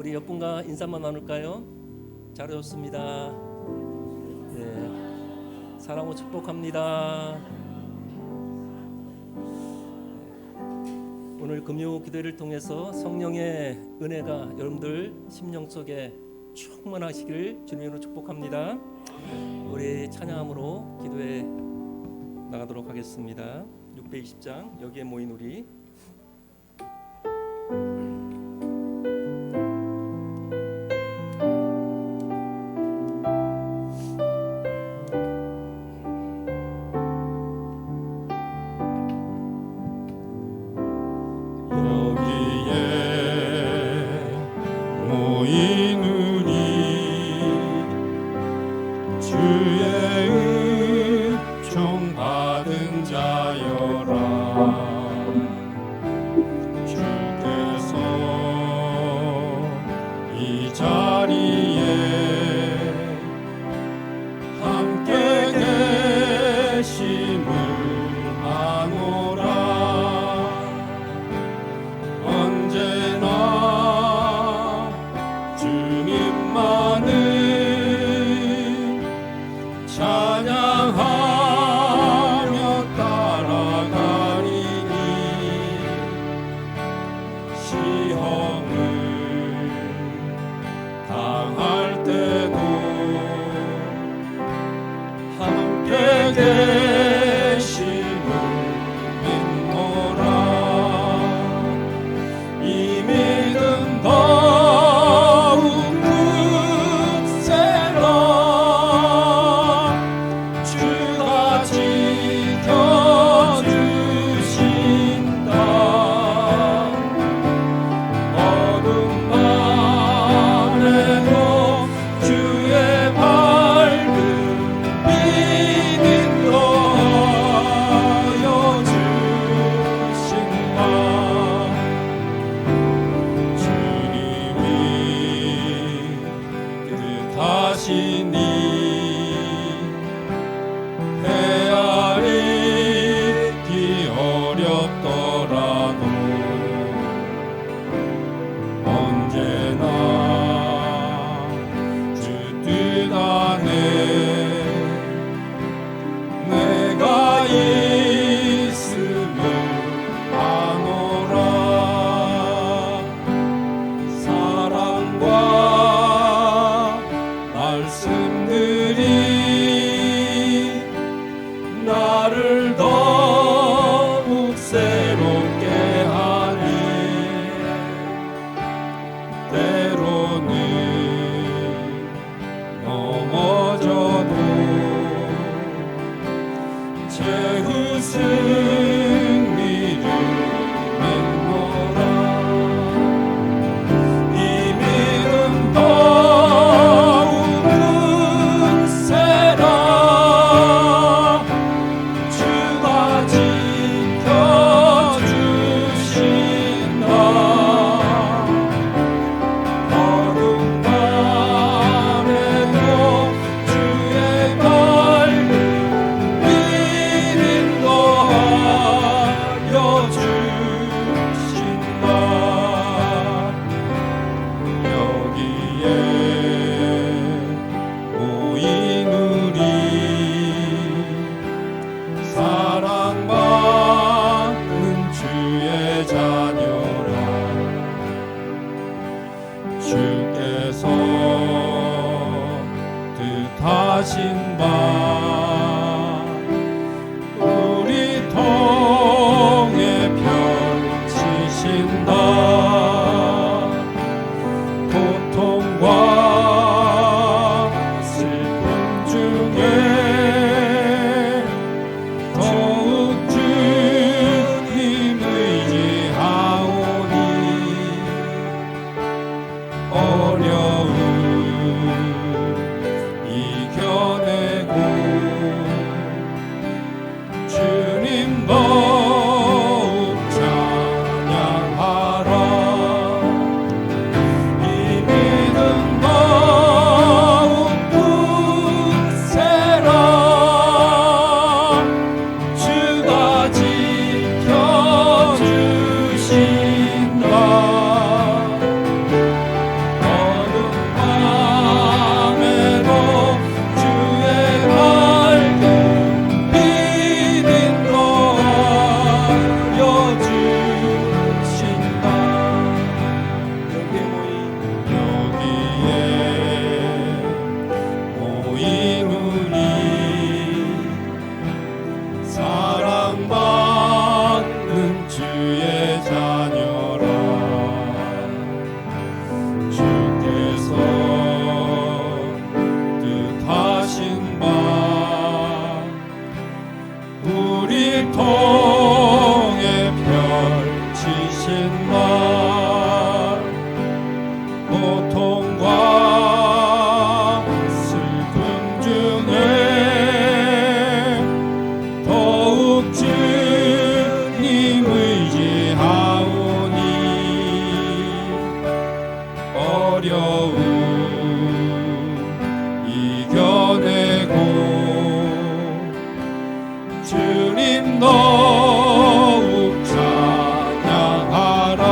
우리 옆분과 인사만 나눌까요? 잘하셨습니다. 네, 사랑으로 축복합니다. 오늘 금요 기도회를 통해서 성령의 은혜가 여러분들 심령 속에 충만하시길 주님으로 축복합니다. 우리 찬양함으로 기도에 나가도록 하겠습니다. 620장 여기에 모인 우리 뜻하신 바 우리 통에 펼치신다. 고통과 슬픔 중에 더욱 주님 의지하오니 어려움 이겨내고 주님 더욱 찬양하라. 이 믿음 더욱 굳세라. 주가 지켜주신다. 고통과 슬픔 중에 더욱 주님 의지하오니 어려움 이겨내고 주님 더욱 찬양하라.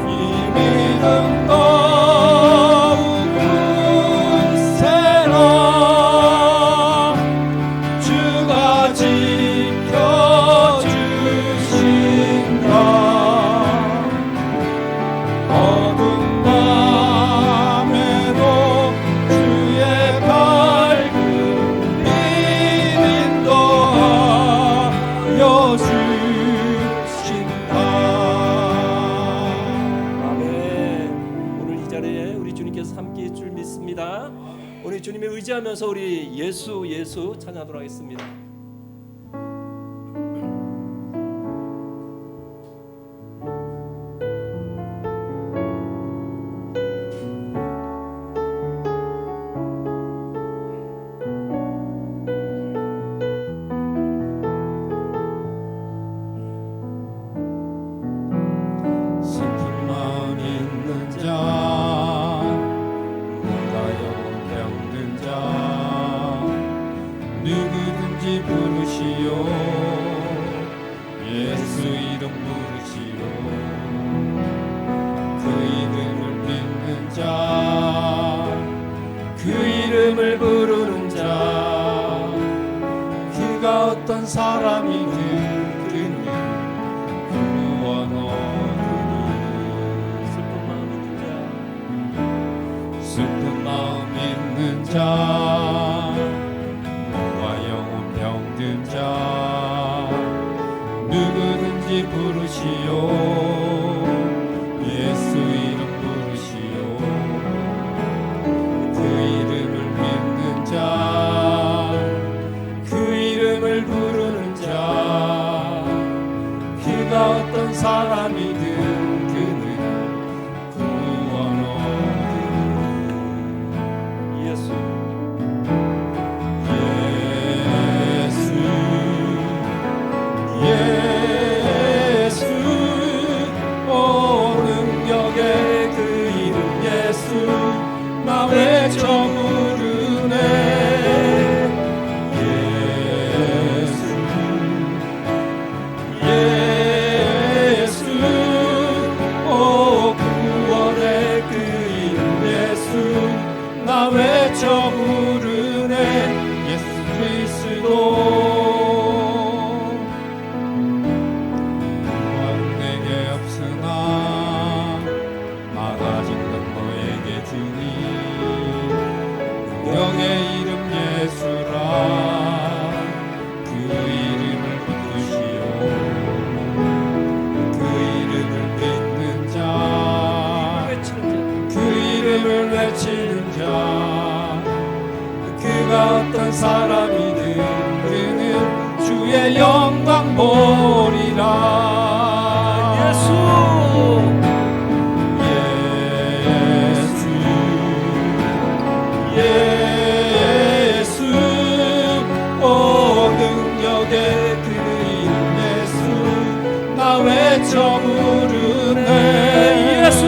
이 믿음 더욱 굳세라. 주가 지켜주신다. 어두운 밤에도 주의 밝은 빛 인도하여 주신다. 아멘. 오늘 이 자리에 우리 주님께서 함께 있을 줄 믿습니다. 우리 주님을 의지하면서 우리 예수 예수 찬양하도록 하겠습니다. 슬픈 마음 있는 자 무가여운 병든 자 누구든지 부르시오. 예수 이름 부르시오. 그 이름을 믿는 자 그 이름을 부르는 자 그가 어떤 사람이든 그는 구원 얻으니. 슬픈 마음 있는 자 슬픈 마음 있는 자 몸과 영혼 병든 자 누구든지 부르시오. 예수 이름 부르시오. 그 이름을 믿는 자 그 이름을 부르는 자 그가 어떤 사람이든 그는 구원 얻으니. 예수 예수 오 능력의 그 이름 예수 나 외쳐 부르네. 예수 오 구원의 그 이름 예수 나 외쳐 부르네. 예수 그리스도 내게 없으나 막아진 건 너에게 주니. 능력의 이름 예수라. 그 이름을 붙드시오. 그 이름을 믿는 자 외치는 그 이름을 외치는 자 그가 어떤 사람이든 그는 주의 영광 보리라. 예수 예수 오 능력의 그 이름 예수 나 외쳐 부르네. 예수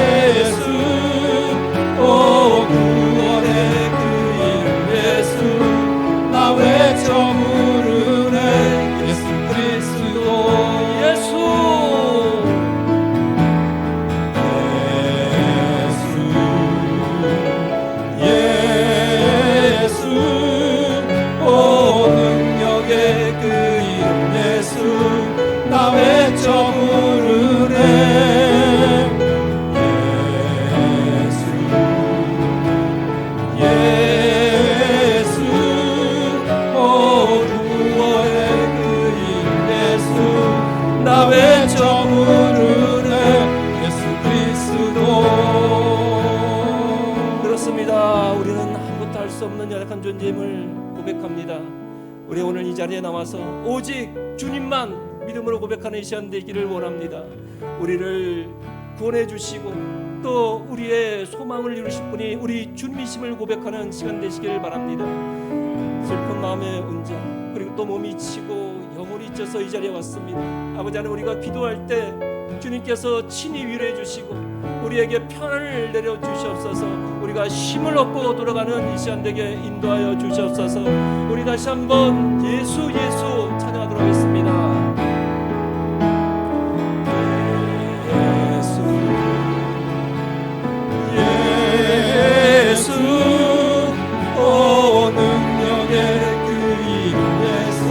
예수 오 구원의 그 이름 예수 나 외쳐 부르네. 예수 그리스도 예수 예수 오 능력의 그 이름 예수 나 외쳐 부르네. 예수 오 구원의 그 이름 예수 나 외쳐 부르네. 예수 그리스도. 그렇습니다. 우리는 아무것도 할 수 없는 연약한 존재임을 고백합니다. 우리 오늘 이 자리에 나와서 오직 주님만 믿음으로 고백하는 이 시간 되기를 원합니다. 우리를 구원해 주시고 또 우리의 소망을 이루실 분이 우리 주님이심을 고백하는 시간 되시기를 바랍니다. 슬픈 마음의 운전 그리고 또 몸이 지치고 영혼이 쪄서 이 자리에 왔습니다. 아버지 하나님, 우리가 기도할 때 주님께서 친히 위로해 주시고 우리에게 편안을 내려 주시옵소서. 우리가 힘을 얻고 돌아가는 이 시간 되게 인도하여 주시옵소서. 우리 다시 한번 예수 예수 찬양하도록 하겠습니다. 예수 오 능력의 그 이름 예수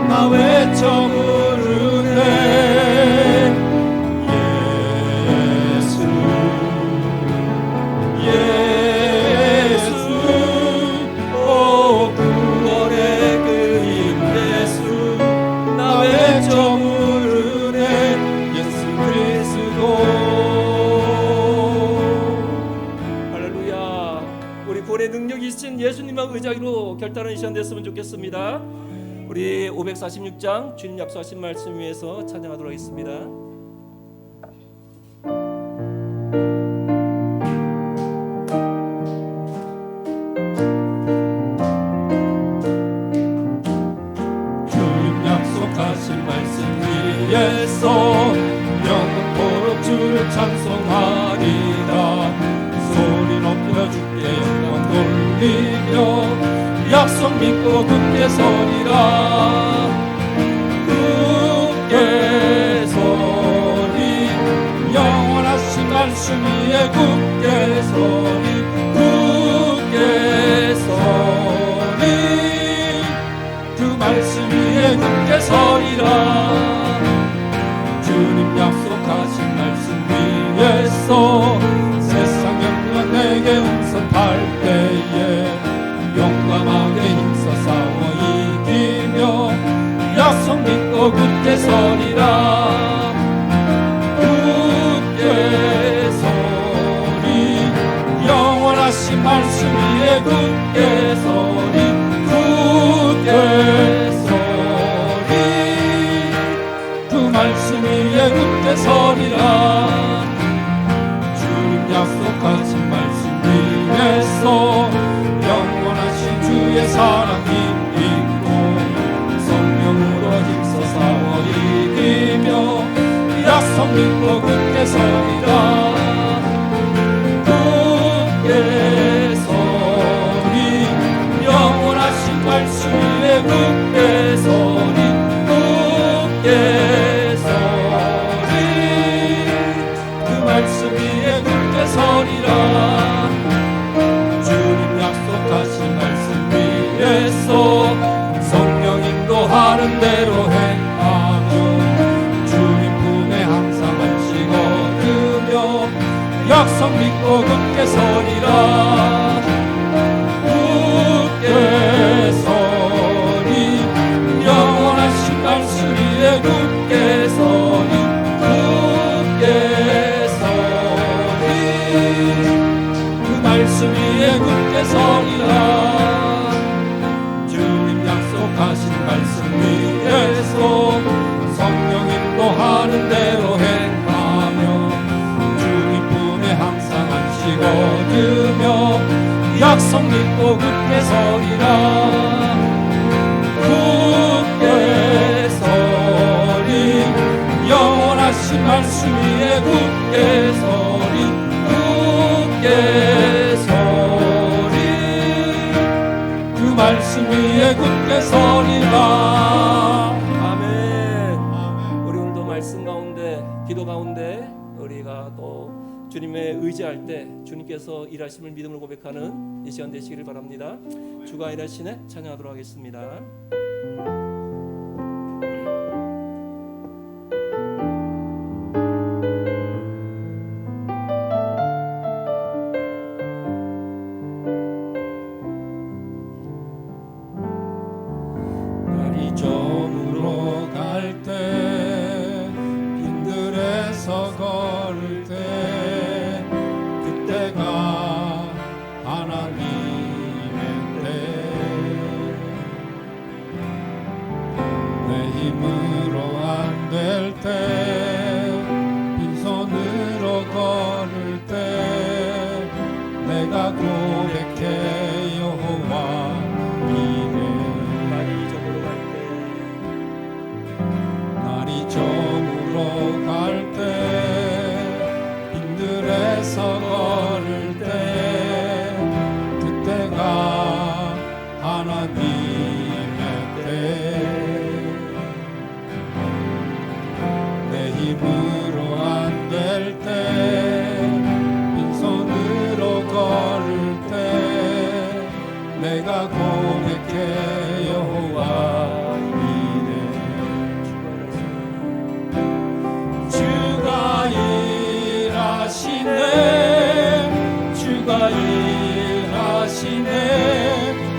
나 외쳐 부르네. 예수님만 의지하기로 결단하는 시간 됐으면 좋겠습니다. 우리 546장 주님 약속하신 말씀 위에서 찬양하도록 하겠습니다. 주님 약속하신 말씀 위에서 영원토록 주를 찬송하리라. 소리 높여 주께 영광 돌리며 약속 믿고 굳게 서리라. 굳게 서리 영원하신 말씀 위에 굳게 서리. 굳게 서리 그 말씀 위에 굳게 서리라. 주님 약속하신 말씀 위에서 세상 영광 내게 응선할 때에 용감하게 힘써 싸워 이기며 약속 믿고 굳게 서리라. 굳게 서리 영원하신 말씀 위에 굳게 서리. 굳게 서리 그 말씀 위에 굳게 서리라. 주님 약속하신 말씀 위에서 영원하신 주의 사랑 힘입고 성령으로 힘써 싸워 이기며 약속 믿고 굳게 서리라. 굳게 서리 영원하신 말씀 위에 굳게 서리. 굳게 서리 그 말씀 위에 굳게 서리라. 주님 약속하신 말씀 위에서 성령 인도하는 대로 행하며 주님 품에 항상 안식 얻으며 약속 믿고 굳게 서리라. 굳게 서리 영원하신 말씀 위에 굳게 서리. 굳게 서리 그 말씀 위에 굳게 서리라. 주님 약속하신 말씀 위에서 성령 인도하는 대로 행하며 주님 품에 항상 안식 얻으며 약속 믿고 굳게 서리라. 굳게 서리 영원하신 말씀 위에 굳게 서리. 굳게 서리 그 말씀 위에 굳게 서리라. 아멘. 우리 오늘도 말씀 가운데 기도 가운데 우리가 또 주님의 의지할 때 주님께서 일하심을 믿음으로 고백하는 이 시간 되시기를 바랍니다. 주가 일하시네 찬양하도록 하겠습니다. 날이 저물어 갈 때 빈들에서 걸을 때 그때가 하나님의 때 힘으로 안 될 때, 빈손으로 걸을 때 내가 고백해 여호와 이래. 날이 저물어 갈 때, 날이 저물어 갈 때, 빈들에서 걸을 때, 그때가 하나님의 때. 내 힘으로 안 될 때, 빈손으로 걸을 때 내가 고백해 여호와 이래. 주가 일하시네, 주가 일하시네,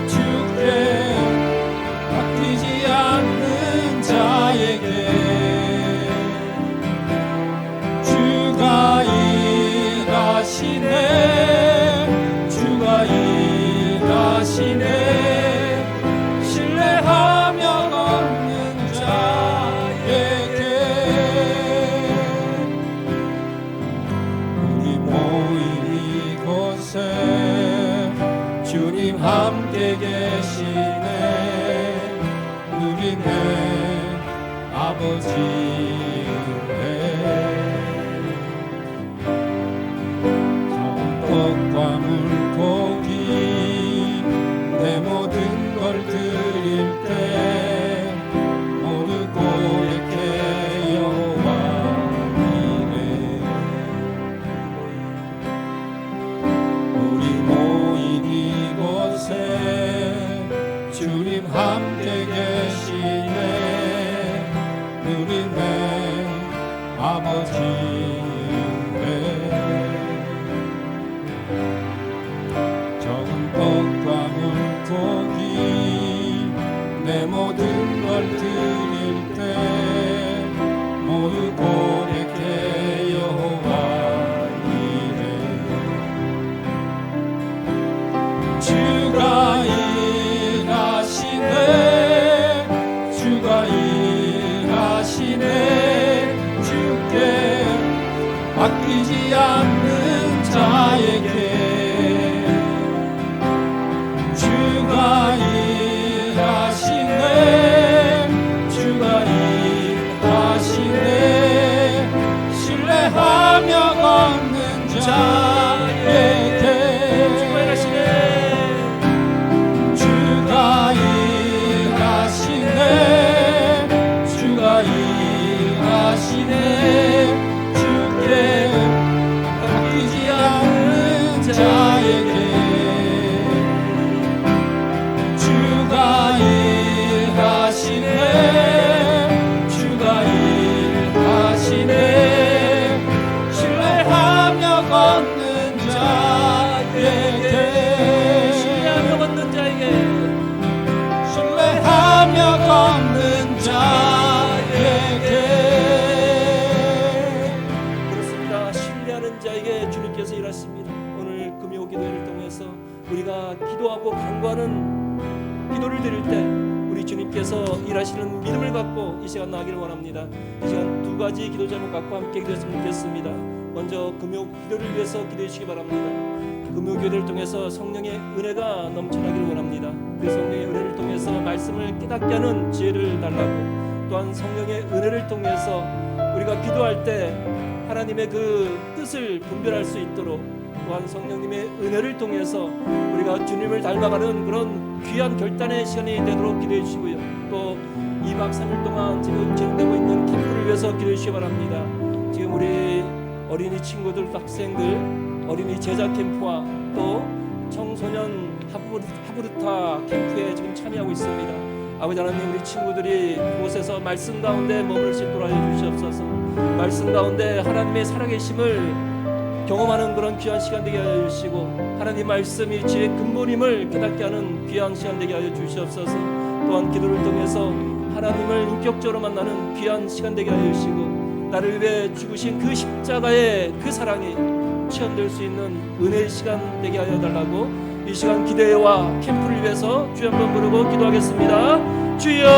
주께 맡기지 않는 자에게. 주가 일하시네, 주가 일하시네, 신뢰하며 걷는 자에게. 우리 모인 이곳에 주님 함께 계시네. 누리네 아버지 은혜. 떡과 물고기 내 모든 걸 드릴 때 모두 고백해 여호와 이래. 우리 모인 이곳에 주님 함께 계시네. 누리네 아버지 은혜. 적은 떡과 물고기 내 모든 걸 드릴 때 모두 고백해 여호와 이래. 주가 일하시네, 주가 일하시네, 주께 맡기지 않는 자에게. 주가 일하시네, 주가 일하시네, 신뢰하며 걷는 자에게. 주가 일하시네, 주가 일하시네, 주께 맡기지 않는 자에게. 주가 일하시네, 주가 일하시네, 신뢰하며 걷는 자에게. 신뢰하며 걷는 자에게, 신뢰하며 걷는 자에게. 그렇습니다. 신뢰하는 자에게 주님께서 일하십니다. 오늘 금요 기도회를 통해서 우리가 기도하고 간구하는 기도를 드릴 때 우리 주님께서 일하시는 믿음을 갖고 이 시간 나가기를 원합니다. 이 시간 두 가지 기도 제목 갖고 함께 기도했으면 좋겠습니다. 먼저 금요 기도를 위해서 기도해 주시기 바랍니다. 금요 기도를 통해서 성령의 은혜가 넘쳐나기를 원합니다. 그 성령의 은혜를 통해서 말씀을 깨닫게 하는 지혜를 달라고, 또한 성령의 은혜를 통해서 우리가 기도할 때 하나님의 그 뜻을 분별할 수 있도록, 또한 성령님의 은혜를 통해서 우리가 주님을 닮아가는 그런 귀한 결단의 시간이 되도록 기도해 주시고요. 또 2박 3일 동안 지금 진행되고 있는 캠프를 위해서 기도해 주시기 바랍니다. 지금 우리 어린이 친구들, 학생들 어린이 제자 캠프와 또 청소년 하부르타 캠프에 지금 참여하고 있습니다. 아버지 하나님, 우리 친구들이 그곳에서 말씀 가운데 머물 수 있도록 하여 주시옵소서. 말씀 가운데 하나님의 살아계심을 경험하는 그런 귀한 시간 되게 하여 주시고, 하나님 말씀이 지혜의 근본임을 깨닫게 하는 귀한 시간 되게 하여 주시옵소서. 또한 기도를 통해서 하나님을 인격적으로 만나는 귀한 시간 되게 하여 주시고, 나를 위해 죽으신 그 십자가의 그 사랑이 체험될 수 있는 은혜의 시간 되게 하여 달라고, 이 시간 기대와 캠프를 위해서 주여 한번 부르고 기도하겠습니다. 주여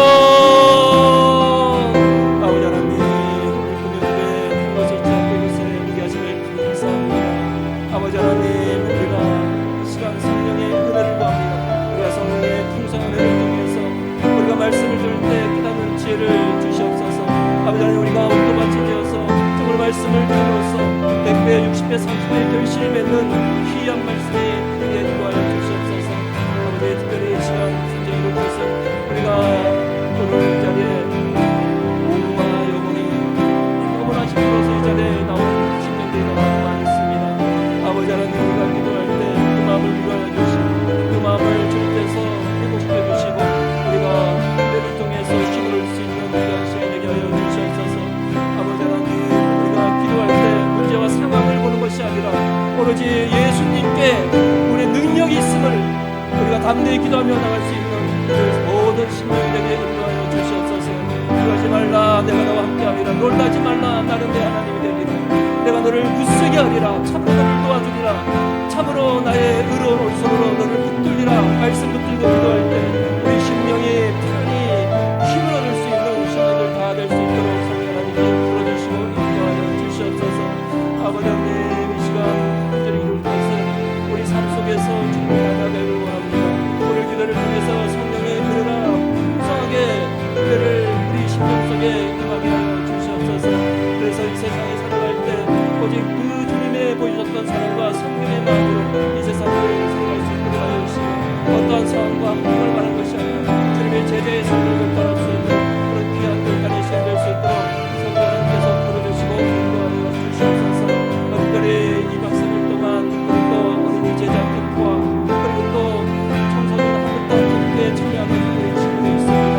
담대히 기도하며 나갈 수 있는 그 모든 신령에게 인도하여 주시옵소서. 두려워하지 말라, 내가 너와 함께하리라. 놀라지 말라, 나는 내 하나님이 되리라. 내가 너를 굳세게 하리라. 참으로 너를 도와주리라. 참으로 나의 의로운 오른손으로 너를 붙들리라. 말씀 붙들고 기도할 때 우리 심령이 편히 힘을 얻을 수 있는 신령들 다 될 수 있도록 성령 하나님께 불러주시고 인도하여 주시옵소서. 아버지 하나님, 이 시간 간절히 이룰 것은 우리 삶 속에서 주님을 만나기를 원합니다. 오늘 기도를 통해서 성령의 은혜가 풍성하게 은혜를 우리 심령 속에 임하게 하여 주시옵소서. 그래서 이 세상에 살아갈 때 오직 그 주님의 보여주셨던 사랑과 성령의 마음으로 이 세상을 살아갈 수 있도록 하여 주시고, 어떠한 상황과 환경을 말한 것이 아니라 주님의 제자의 삶을 따를 수 있는 그런 귀한 결단의 시간 될 수 있도록 성령님께서 부르주시고 인도하여 주시옵소서. 특별히 이 박사일 동안 또 어린이 제자 캠프와 그리고 또 청소년 한국당 캠프에 참여하는 우리 친구들이 있습니다.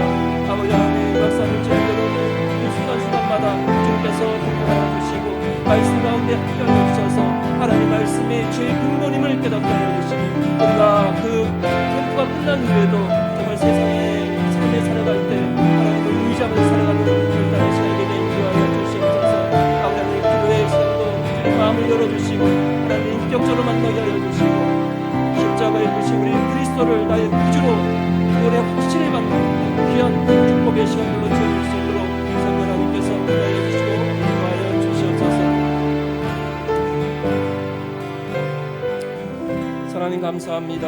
아버지 하나님, 이 박사를 제대로 그 순간순간마다 주님께서 동행하여 주시고 말씀 가운데 함께하여 주셔서 하나님 말씀이 죄의 근본임을 깨닫게 하여 주시고, 우리가 그 캠프가 끝난 후에도 정말 세상의 삶에 살아갈 때 하나님을 의지하면서 살아가는 결단의 시간에게 인도하여 주시옵소서. 아버지 하나님, 기도의 시간도 주님 마음을 열어주시고 하나님 인격적으로 만나게 하여 주시고, 십자가에 부신 우리 그리스도를 나의 구주로 구원의 확신을 받는 귀한 축복의 시간들로 채워줄 수 있도록 성령 하나님께서 인도하여 주시고 인도하여 주시옵소서. 하나님 감사합니다.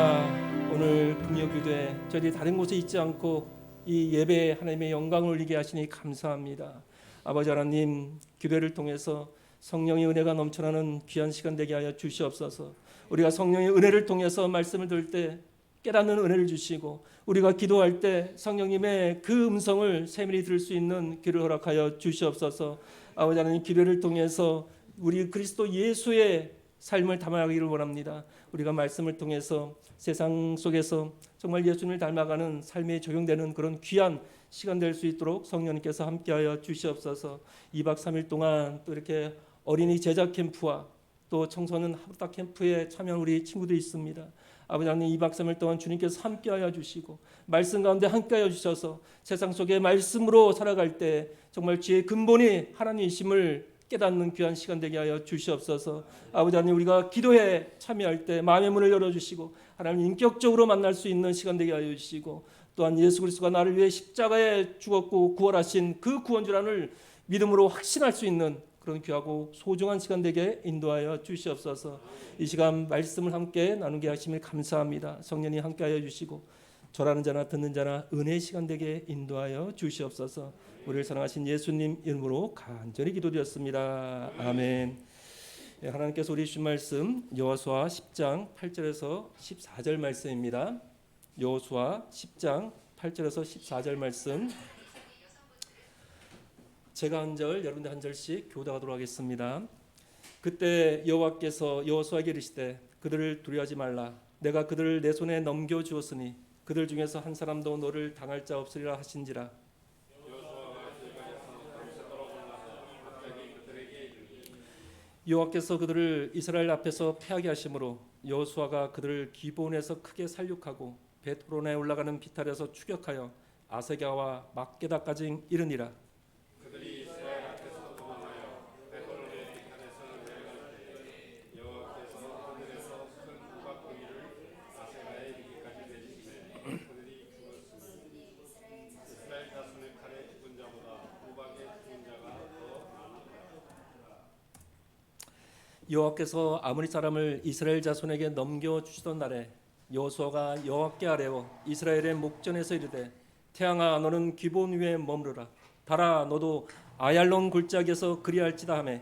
오늘 금요기도에 저희 다른 곳에 있지 않고 이 예배에 하나님의 영광을 올리게 하시니 감사합니다. 아버지 하나님, 기도를 통해서 성령의 은혜가 넘쳐나는 귀한 시간 되게 하여 주시옵소서. 우리가 성령의 은혜를 통해서 말씀을 들을 때 깨닫는 은혜를 주시고, 우리가 기도할 때 성령님의 그 음성을 세밀히 들을 수 있는 귀를 허락하여 주시옵소서. 아버지 하나님, 기도를 통해서 우리 그리스도 예수의 삶을 담아가기를 원합니다. 우리가 말씀을 통해서 세상 속에서 정말 예수님을 닮아가는 삶에 적용되는 그런 귀한 시간 될 수 있도록 성령님께서 함께하여 주시옵소서. 2박 3일 동안 또 이렇게 어린이 제자 캠프와 또 청소년 하루딱 캠프에 참여한 우리 친구들이 있습니다. 아버지 하나님, 2박 3일 동안 주님께서 함께하여 주시고 말씀 가운데 함께하여 주셔서 세상 속에 말씀으로 살아갈 때 정말 지혜의 근본이 하나님이심을 깨닫는 귀한 시간 되게 하여 주시옵소서. 아버지 하나님, 우리가 기도에 참여할 때 마음의 문을 열어주시고 하나님 인격적으로 만날 수 있는 시간 되게 하여 주시고, 또한 예수 그리스도가 나를 위해 십자가에 죽었고 구원하신 그 구원주라는 믿음으로 확신할 수 있는 그런 귀하고 소중한 시간 되게 인도하여 주시옵소서. 이 시간 말씀을 함께 나누게 하심을 감사합니다. 성령이 함께하여 주시고 절하는 자나 듣는 자나 은혜의 시간 되게 인도하여 주시옵소서. 우리를 사랑하신 예수님 이름으로 간절히 기도드렸습니다. 아멘. 하나님께서 우리 주신 말씀 여호수아 10장 8절에서 14절 말씀입니다. 여호수아 10장 8절에서 14절 말씀, 제가 한 절 여러분들 한 절씩 교독하도록 하겠습니다. 그때 여호와께서 여호수아에게 이르시되 그들을 두려워하지 말라. 내가 그들을 내 손에 넘겨 주었으니 그들 중에서 한 사람도 너를 당할 자 없으리라 하신지라. 여호와께서 그들을 이스라엘 앞에서 패하게 하심으로 여호수아가 그들을 기브온에서 크게 살육하고 벳호론에 올라가는 비탈에서 추격하여 아세가와 막게다까지 이르니라. 그들이 이스라엘 앞에서 도망하여 벳호론의 비탈에서 내려갈 때 여호와께서 하늘에서 큰 우박덩이를 아세가에 이르기까지 내리시매 그들이 죽었으니 이스라엘 자손의 칼에 죽은 자보다 우박에 죽은 자가 더 많으니라. 여호와께서 아모리 사람을 이스라엘 자손에게 넘겨 주시던 날에 여호수아가 여호와께 아뢰어 이스라엘의 목전에서 이르되 태양아 너는 기브온 위에 머무르라. 달아 너도 아얄론 골짜기에서 그리할지다 하매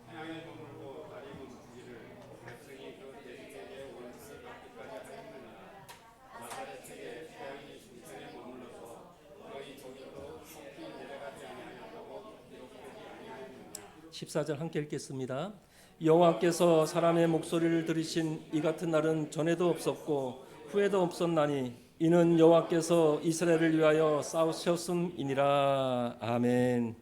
태양이 머물고 달이 멈추기를 백성이 그 대지에게 원수를 갚기까지 하였느니라. 나사렛에게 태양이 중천에 머물러서 너희 저기로 속히 내려가지 아니하였다고 기록되지 아니하였느냐. 14절 함께 읽겠습니다. 여호와께서 사람의 목소리를 들으신 이 같은 날은 전에도 없었고 후에도 없었나니 이는 여호와께서 이스라엘을 위하여 싸우셨음이니라. 아멘.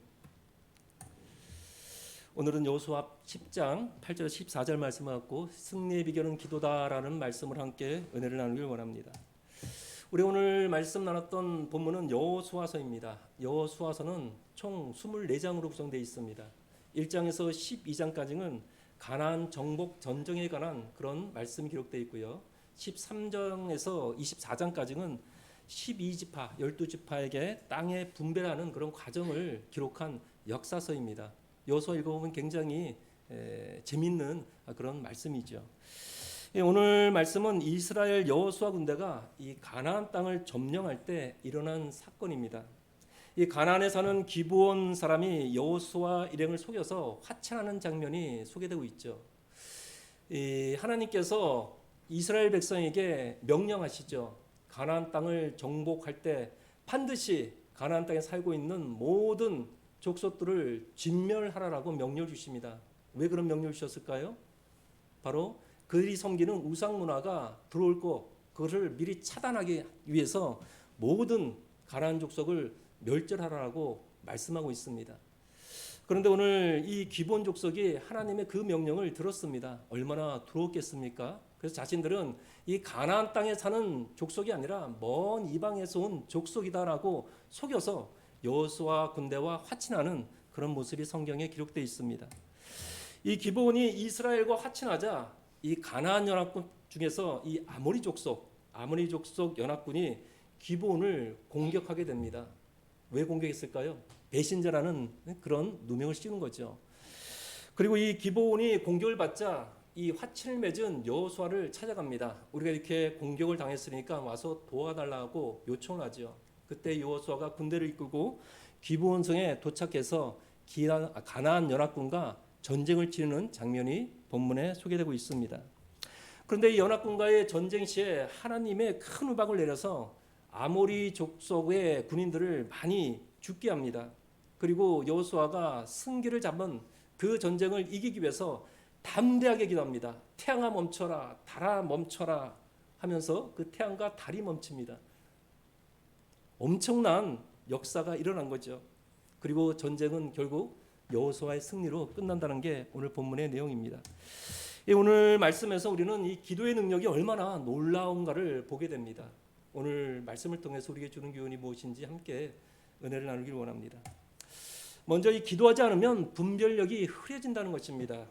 오늘은 여호수아 10장 8절 14절 말씀을 갖고 승리의 비결은 기도다라는 말씀을 함께 은혜를 나누길 원합니다. 우리 오늘 말씀 나눴던 본문은 여호수아서입니다. 여호수아서는 총 24장으로 구성되어 있습니다. 1장에서 12장까지는 가나안 정복 전쟁에 관한 그런 말씀이 기록되어 있고요. 13장에서 24장까지는 12지파, 12지파에게 땅의 분배라는 그런 과정을 기록한 역사서입니다. 여호수아 읽어보면 굉장히 재밌는 그런 말씀이죠. 오늘 말씀은 이스라엘 여호수아 군대가 이 가나안 땅을 점령할 때 일어난 사건입니다. 이 가나안에 사는 기브온 사람이 여호수아 일행을 속여서 화친하는 장면이 소개되고 있죠. 하나님께서 이스라엘 백성에게 명령하시죠. 가나안 땅을 정복할 때 반드시 가나안 땅에 살고 있는 모든 족속들을 진멸하라라고 명령을 주십니다. 왜 그런 명령을 주셨을까요? 바로 그들이 섬기는 우상 문화가 들어올 것, 그것을 미리 차단하기 위해서 모든 가나안 족속을 멸절하라고 말씀하고 있습니다. 그런데 오늘 이 기브온 족속이 하나님의 그 명령을 들었습니다. 얼마나 두려웠겠습니까? 그래서 자신들은 이 가나안 땅에 사는 족속이 아니라 먼 이방에서 온 족속이다라고 속여서 여호수아 군대와 화친하는 그런 모습이 성경에 기록되어 있습니다. 이 기브온이 이스라엘과 화친하자 이 가나안 연합군 중에서 이 아모리 족속 연합군이 기브온을 공격하게 됩니다. 왜 공격했을까요? 배신자라는 그런 누명을 씌우는 거죠. 그리고 이 기브온이 공격을 받자 이 화친을 맺은 여호수아를 찾아갑니다. 우리가 이렇게 공격을 당했으니까 와서 도와달라고 요청을 하죠. 그때 여호수아가 군대를 이끌고 기브온성에 도착해서 가나안 연합군과 전쟁을 치르는 장면이 본문에 소개되고 있습니다. 그런데 이 연합군과의 전쟁 시에 하나님의 큰 우박을 내려서 아모리 족속의 군인들을 많이 죽게 합니다. 그리고 여호수아가 승기를 잡은 그 전쟁을 이기기 위해서 담대하게 기도합니다. 태양아 멈춰라, 달아 멈춰라 하면서 그 태양과 달이 멈춥니다. 엄청난 역사가 일어난 거죠. 그리고 전쟁은 결국 여호수아의 승리로 끝난다는 게 오늘 본문의 내용입니다. 오늘 말씀에서 우리는 이 기도의 능력이 얼마나 놀라운가를 보게 됩니다. 오늘 말씀을 통해서 우리에게 주는 교훈이 무엇인지 함께 은혜를 나누길 원합니다. 먼저 이 기도하지 않으면 분별력이 흐려진다는 것입니다.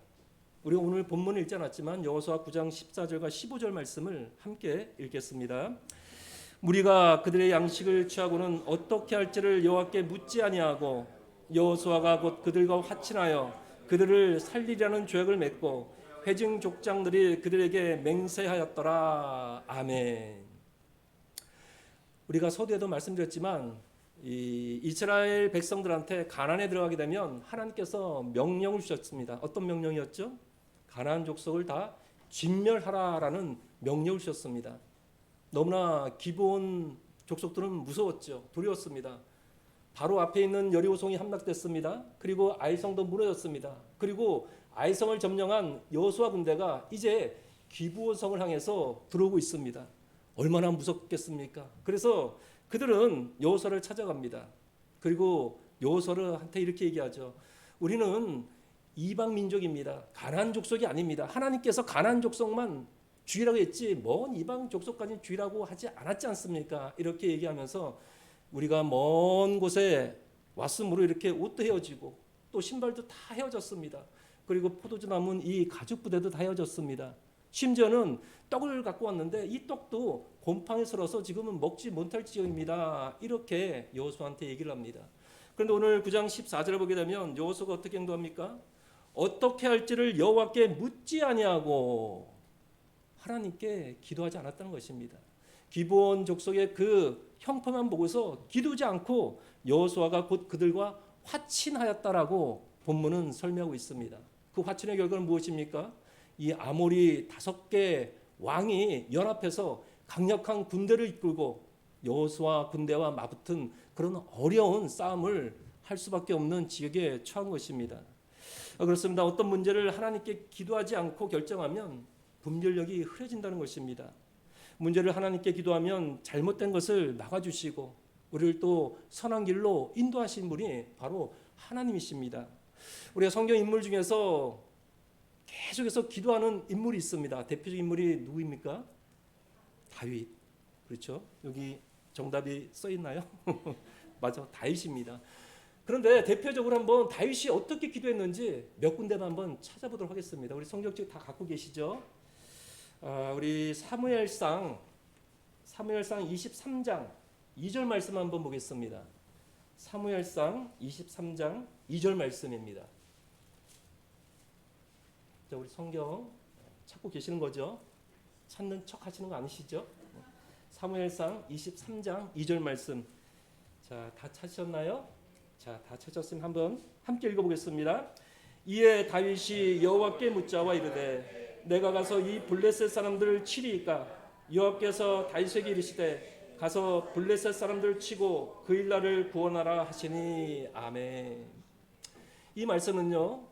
우리가 오늘 본문을 읽지 않았지만 여호수아 9장 14절과 15절 말씀을 함께 읽겠습니다. 무리가 그들의 양식을 취하고는 어떻게 할지를 여호와께 묻지 아니하고 여호수아가 곧 그들과 화친하여 그들을 살리려는 조약을 맺고 회중 족장들이 그들에게 맹세하였더라. 아멘. 우리가 서두에도 말씀드렸지만 이 이스라엘 백성들한테 가나안에 들어가게 되면 하나님께서 명령을 주셨습니다. 어떤 명령이었죠? 가나안 족속을 다 진멸하라라는 명령을 주셨습니다. 너무나 기브온 족속들은 무서웠죠. 두려웠습니다. 바로 앞에 있는 여리고성이 함락됐습니다. 그리고 아이성도 무너졌습니다. 그리고 아이성을 점령한 여호수아 군대가 이제 기브온성을 향해서 들어오고 있습니다. 얼마나 무섭겠습니까? 그래서 그들은 여호수아를 찾아갑니다. 그리고 여호수아한테 이렇게 얘기하죠. 우리는 이방 민족입니다. 가나안 족속이 아닙니다. 하나님께서 가나안 족속만 주의라고 했지 먼 이방 족속까지 주의라고 하지 않았지 않습니까? 이렇게 얘기하면서 우리가 먼 곳에 왔으므로 이렇게 옷도 헤어지고 또 신발도 다 헤어졌습니다. 그리고 포도주 남은 이 가죽 부대도 다 헤어졌습니다. 심지어는 떡을 갖고 왔는데 이 떡도 곰팡이 슬어서 지금은 먹지 못할 지경입니다. 이렇게 여호수아한테 얘기를 합니다. 그런데 오늘 9장 14절을 보게 되면 여호수아가 어떻게 행동합니까? 어떻게 할지를 여호와께 묻지 아니하고 하나님께 기도하지 않았다는 것입니다. 기브온 족속의 그 형편만 보고서 기도하지 않고 여호수아가 곧 그들과 화친하였다라고 본문은 설명하고 있습니다. 그 화친의 결과는 무엇입니까? 이 아모리 5개 왕이 연합해서 강력한 군대를 이끌고 여호수아 군대와 맞붙은 그런 어려운 싸움을 할 수밖에 없는 지역에 처한 것입니다. 그렇습니다. 어떤 문제를 하나님께 기도하지 않고 결정하면 분별력이 흐려진다는 것입니다. 문제를 하나님께 기도하면 잘못된 것을 막아주시고 우리를 또 선한 길로 인도하신 분이 바로 하나님이십니다. 우리가 성경 인물 중에서 계속해서 기도하는 인물이 있습니다. 대표적인 인물이 누구입니까? 다윗. 그렇죠? 여기 정답이 써 있나요? 맞아, 다윗입니다. 그런데 대표적으로 한번 다윗이 어떻게 기도했는지 몇 군데만 한번 찾아보도록 하겠습니다. 우리 성경책 다 갖고 계시죠? 우리 사무엘상 23장 2절 말씀 한번 보겠습니다. 사무엘상 23장 2절 말씀입니다. 자, 우리 성경 찾고 계시는 거죠? 찾는 척 하시는 거 아니시죠? 사무엘상 23장 2절 말씀. 자, 다 찾으셨나요? 자, 다 찾았으면 한번 함께 읽어보겠습니다. 이에 다윗이 여호와께 묻자와 이르되 내가 가서 이 블레셋 사람들을 치리이까? 여호와께서 다윗에게 이르시되 가서 블레셋 사람들을 치고 그 일날을 구원하라 하시니. 아멘. 이 말씀은요,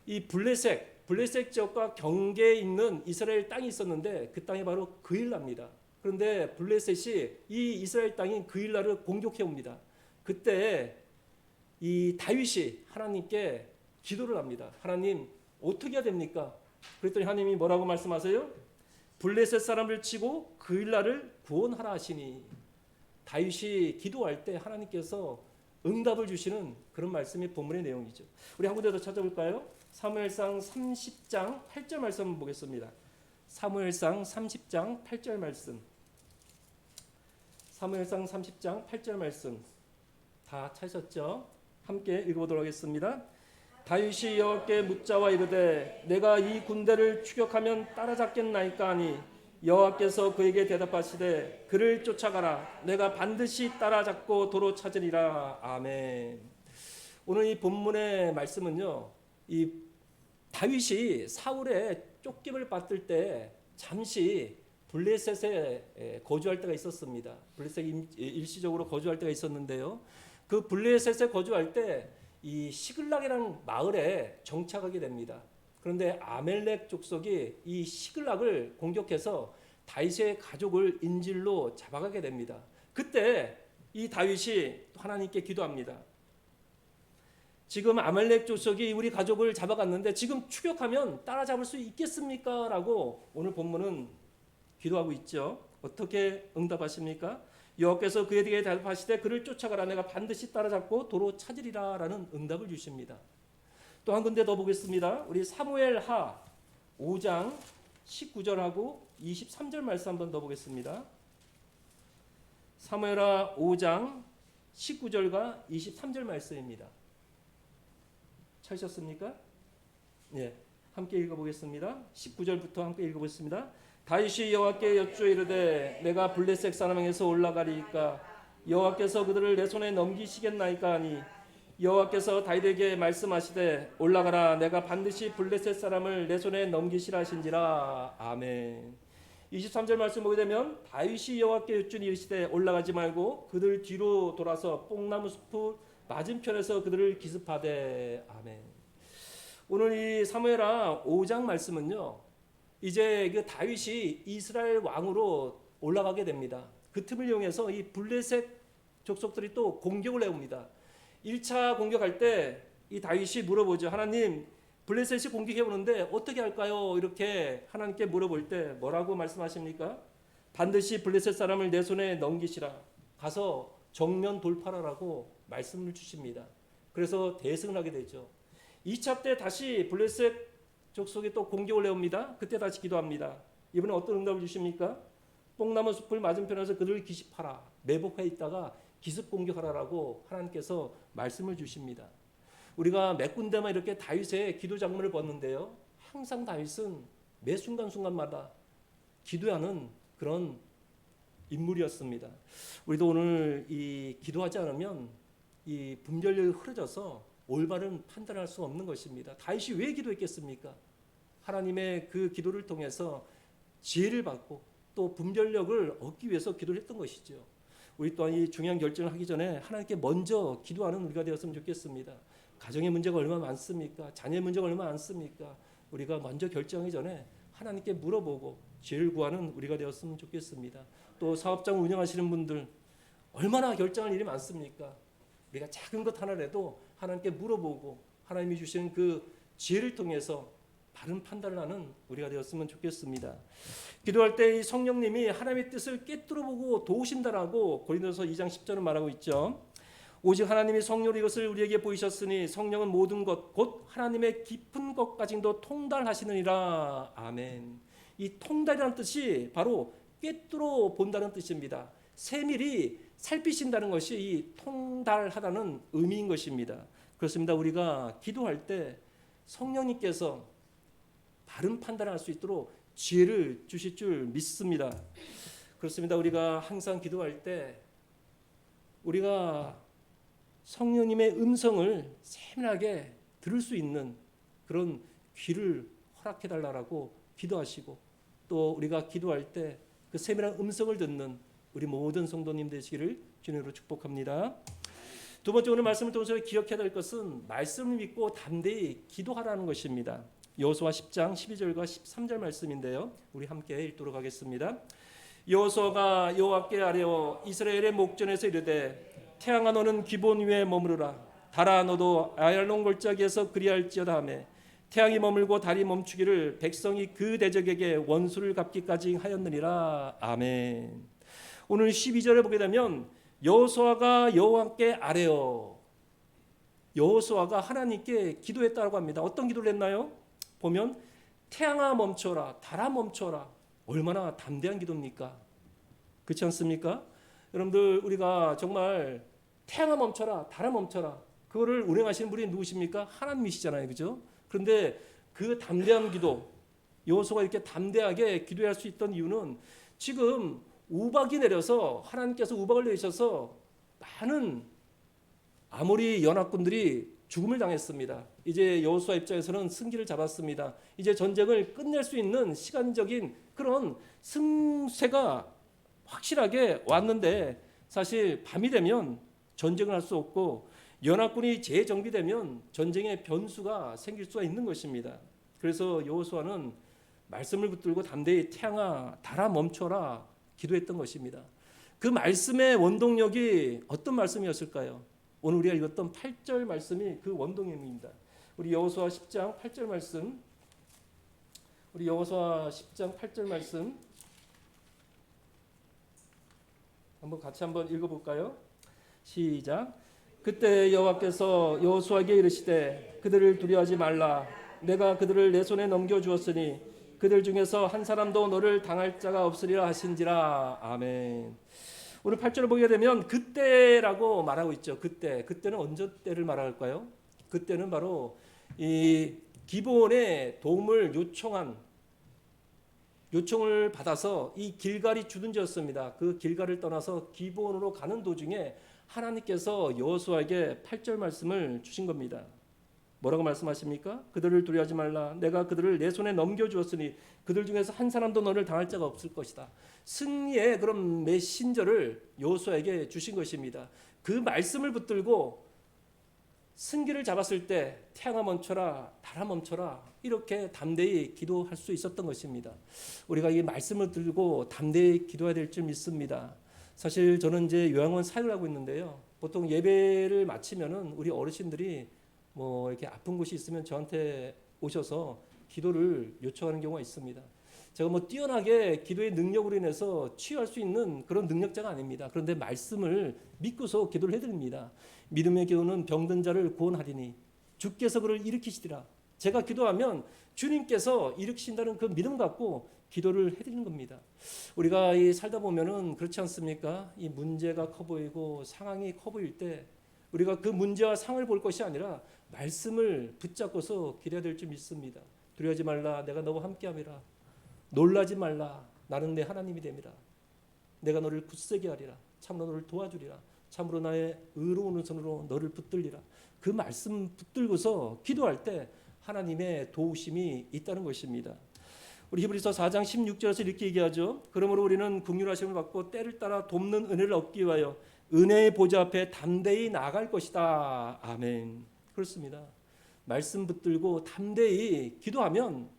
이 블레셋 지역과 경계에 있는 이스라엘 땅이 있었는데 그 땅이 바로 그일라입니다. 그런데 블레셋이 이 이스라엘 땅인 그일라를 공격해 옵니다. 그때 이 다윗이 하나님께 기도를 합니다. 하나님, 어떻게 해야 됩니까? 그랬더니 하나님이 뭐라고 말씀하세요? 블레셋 사람을 치고 그일라를 구원하라 하시니. 다윗이 기도할 때 하나님께서 응답을 주시는 그런 말씀이 본문의 내용이죠. 우리 한 군데 더 찾아볼까요? 사무엘상 30장 8절 말씀 한번 보겠습니다. 사무엘상 30장 8절 말씀. 사무엘상 30장 8절 말씀 다 찾으셨죠? 함께 읽어보도록 하겠습니다. 다윗이 여호와께 묻자와 이르되 내가 이 군대를 추격하면 따라잡겠나이까 하니 여호와께서 그에게 대답하시되 그를 쫓아가라. 내가 반드시 따라잡고 도로 찾으리라. 아멘. 오늘 이 본문의 말씀은요, 이 다윗이 사울의 쫓김을 받을 때 잠시 블레셋에 거주할 때가 있었습니다. 블레셋에 일시적으로 거주할 때가 있었는데요. 그 블레셋에 거주할 때 이 시글락이라는 마을에 정착하게 됩니다. 그런데 아멜렉 족속이 이 시글락을 공격해서 다윗의 가족을 인질로 잡아가게 됩니다. 그때 이 다윗이 하나님께 기도합니다. 지금 아멜렉 족속이 우리 가족을 잡아갔는데 지금 추격하면 따라잡을 수 있겠습니까? 라고 오늘 본문은 기도하고 있죠. 어떻게 응답하십니까? 여호와께서 그에게 대답하시되 그를 쫓아가라. 내가 반드시 따라잡고 도로 찾으리라. 라는 응답을 주십니다. 또 한 군데 더 보겠습니다. 우리 사무엘하 5장 19절하고 23절 말씀 한번 더 보겠습니다. 사무엘하 5장 19절과 23절 말씀입니다. 찾으셨습니까? 예, 함께 읽어보겠습니다. 19절부터 함께 읽어보겠습니다. 다윗이 여호와께 여쭈어 이르되 내가 블레셋 사람에게서 올라가리이까? 여호와께서 그들을 내 손에 넘기시겠나이까 하니 여호와께서 다윗에게 말씀하시되 올라가라. 내가 반드시 블레셋 사람을 내 손에 넘기시라 하신지라. 아멘. 23절 말씀 보게 되면 다윗이 여호와께 여쭈니 이르시되 올라가지 말고 그들 뒤로 돌아서 뽕나무 숲 맞은편에서 그들을 기습하되. 아멘. 오늘 이 사무엘하 5장 말씀은요, 이제 그 다윗이 이스라엘 왕으로 올라가게 됩니다. 그 틈을 이용해서 이 블레셋 족속들이 또 공격을 해옵니다. 1차 공격할 때 이 다윗이 물어보죠. 하나님, 블레셋이 공격해 오는데 어떻게 할까요? 이렇게 하나님께 물어볼 때 뭐라고 말씀하십니까? 반드시 블레셋 사람을 내 손에 넘기시라. 가서 정면 돌파라라고 말씀을 주십니다. 그래서 대승을 하게 되죠. 2차 때 다시 블레셋 족속이 또 공격을 해옵니다. 그때 다시 기도합니다. 이번에 어떤 응답을 주십니까? 뽕나무 숲을 맞은편에서 그들을 기습하라. 매복해 있다가 기습 공격하라라고 하나님께서 말씀을 주십니다. 우리가 몇 군데만 이렇게 다윗의 기도 장면을 봤는데요. 항상 다윗은 매 순간순간마다 기도하는 그런 인물이었습니다. 우리도 오늘 이 기도하지 않으면 이 분별력이 흐려져서 올바른 판단할 수 없는 것입니다. 다윗이 왜 기도했겠습니까? 하나님의 그 기도를 통해서 지혜를 받고 또 분별력을 얻기 위해서 기도를 했던 것이죠. 우리 또한 이 중요한 결정을 하기 전에 하나님께 먼저 기도하는 우리가 되었으면 좋겠습니다. 가정의 문제가 얼마나 많습니까? 자녀의 문제가 얼마나 많습니까? 우리가 먼저 결정하기 전에 하나님께 물어보고 지혜를 구하는 우리가 되었으면 좋겠습니다. 또 사업장 운영하시는 분들 얼마나 결정할 일이 많습니까? 우리가 작은 것 하나라도 하나님께 물어보고 하나님이 주시는 그 지혜를 통해서 바른 판단을 하는 우리가 되었으면 좋겠습니다. 기도할 때 이 성령님이 하나님의 뜻을 꿰뚫어 보고 도우신다라고 고린도서 2장 10절은 말하고 있죠. 오직 하나님이 성령으로 이것을 우리에게 보이셨으니 성령은 모든 것 곧 하나님의 깊은 것까지도 통달하시느니라. 아멘. 이 통달이라는 뜻이 바로 꿰뚫어 본다는 뜻입니다. 세밀히 살피신다는 것이 이 통달하다는 의미인 것입니다. 그렇습니다. 우리가 기도할 때 성령님께서 바른 판단을 할 수 있도록 지혜를 주실 줄 믿습니다. 그렇습니다. 우리가 항상 기도할 때 우리가 성령님의 음성을 세밀하게 들을 수 있는 그런 귀를 허락해 달라고 기도하시고, 또 우리가 기도할 때 그 세밀한 음성을 듣는 우리 모든 성도님 되시기를 주님으로 축복합니다. 두 번째, 오늘 말씀을 통해서 기억해야 될 것은 말씀을 믿고 담대히 기도하라는 것입니다. 여호수아 10장 12절과 13절 말씀인데요, 우리 함께 읽도록 하겠습니다. 여호수아가 여호와께 아뢰어 이스라엘의 목전에서 이르되 태양아 너는 기본 위에 머무르라. 달아 너도 아얄론 골짜기에서 그리할지어다 하매 태양이 머물고 달이 멈추기를 백성이 그 대적에게 원수를 갚기까지 하였느니라. 아멘. 오늘 12절에 보게 되면 여호수아가 여호와께 아뢰어, 여호수아가 하나님께 기도했다고 합니다. 어떤 기도를 했나요? 보면 태양아 멈춰라, 달아 멈춰라. 얼마나 담대한 기도입니까? 그렇지 않습니까? 여러분들, 우리가 정말 태양아 멈춰라, 달아 멈춰라, 그거를 운행하시는 분이 누구십니까? 하나님이시잖아요, 그죠? 그런데 그 담대한 기도, 여호수아가 이렇게 담대하게 기도할 수 있던 이유는 지금 우박이 내려서 하나님께서 우박을 내리셔서 많은 아모리 연합군들이 죽음을 당했습니다. 이제 여호수아 입장에서는 승기를 잡았습니다. 이제 전쟁을 끝낼 수 있는 시간적인 그런 승세가 확실하게 왔는데, 사실 밤이 되면 전쟁을 할 수 없고 연합군이 재정비되면 전쟁의 변수가 생길 수가 있는 것입니다. 그래서 여호수아는 말씀을 붙들고 담대히 태양아 달아 멈춰라 기도했던 것입니다. 그 말씀의 원동력이 어떤 말씀이었을까요? 오늘 우리가 읽었던 8절 말씀이 그 원동력입니다. 우리 여호수아 10장 8절 말씀, 우리 여호수아 10장 8절 말씀 같이 한번 읽어볼까요? 시작. 그때 여호와께서 여호수아에게 이르시되 그들을 두려워하지 말라. 내가 그들을 내 손에 넘겨주었으니 그들 중에서 한 사람도 너를 당할 자가 없으리라 하신지라. 아멘. 오늘 8절을 보게 되면 그때라고 말하고 있죠. 그때는 언제 때를 말할까요? 그때는 바로 이 기브온의 도움을 요청을 받아서 이 길갈이 주둔지였습니다. 그 길갈을 떠나서 기브온으로 가는 도중에 하나님께서 여호수아에게 8절 말씀을 주신 겁니다. 뭐라고 말씀하십니까? 그들을 두려워하지 말라. 내가 그들을 내 손에 넘겨주었으니 그들 중에서 한 사람도 너를 당할 자가 없을 것이다. 승리의 그런 메신저를 여호수아에게 주신 것입니다. 그 말씀을 붙들고 승기를 잡았을 때 태양아 멈춰라, 달아 멈춰라, 이렇게 담대히 기도할 수 있었던 것입니다. 우리가 이 말씀을 들고 담대히 기도해야 될 줄 믿습니다. 사실 저는 이제 요양원 사역을 하고 있는데요. 보통 예배를 마치면은 우리 어르신들이 뭐 이렇게 아픈 곳이 있으면 저한테 오셔서 기도를 요청하는 경우가 있습니다. 제가 뭐 뛰어나게 기도의 능력으로 인해서 치유할 수 있는 그런 능력자가 아닙니다. 그런데 말씀을 믿고서 기도를 해드립니다. 믿음의 기도는 병든 자를 구원하리니 주께서 그를 일으키시리라. 제가 기도하면 주님께서 일으키신다는 그 믿음 갖고 기도를 해드리는 겁니다. 우리가 이 살다 보면은 그렇지 않습니까? 이 문제가 커 보이고 상황이 커 보일 때 우리가 그 문제와 상을 볼 것이 아니라 말씀을 붙잡고서 기도해야 될 줄 믿습니다. 두려워하지 말라. 내가 너와 함께함이라. 놀라지 말라. 나는 내 하나님이 됨이라. 내가 너를 굳세게 하리라. 참으로 너를 도와주리라. 참으로 나의 의로운 손으로 너를 붙들리라. 그 말씀 붙들고서 기도할 때 하나님의 도우심이 있다는 것입니다. 우리 히브리서 4장 16절에서 이렇게 얘기하죠. 그러므로 우리는 긍휼하심을 받고 때를 따라 돕는 은혜를 얻기 위하여 은혜의 보좌 앞에 담대히 나아갈 것이다. 아멘. 그렇습니다. 말씀 붙들고 담대히 기도하면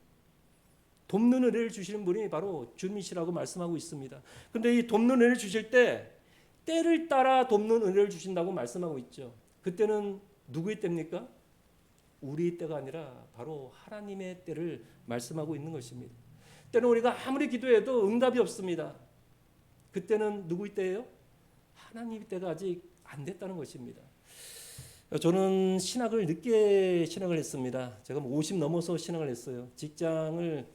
돕는 은혜를 주시는 분이 바로 주님이시라고 말씀하고 있습니다. 그런데 이 돕는 은혜를 주실 때 때를 따라 돕는 은혜를 주신다고 말씀하고 있죠. 그때는 누구의 때입니까? 우리 때가 아니라 바로 하나님의 때를 말씀하고 있는 것입니다. 때는 우리가 아무리 기도해도 응답이 없습니다. 그때는 누구의 때예요? 하나님의 때가 아직 안 됐다는 것입니다. 저는 신학을 늦게 신학을 했습니다. 제가 50 넘어서 신학을 했어요. 직장을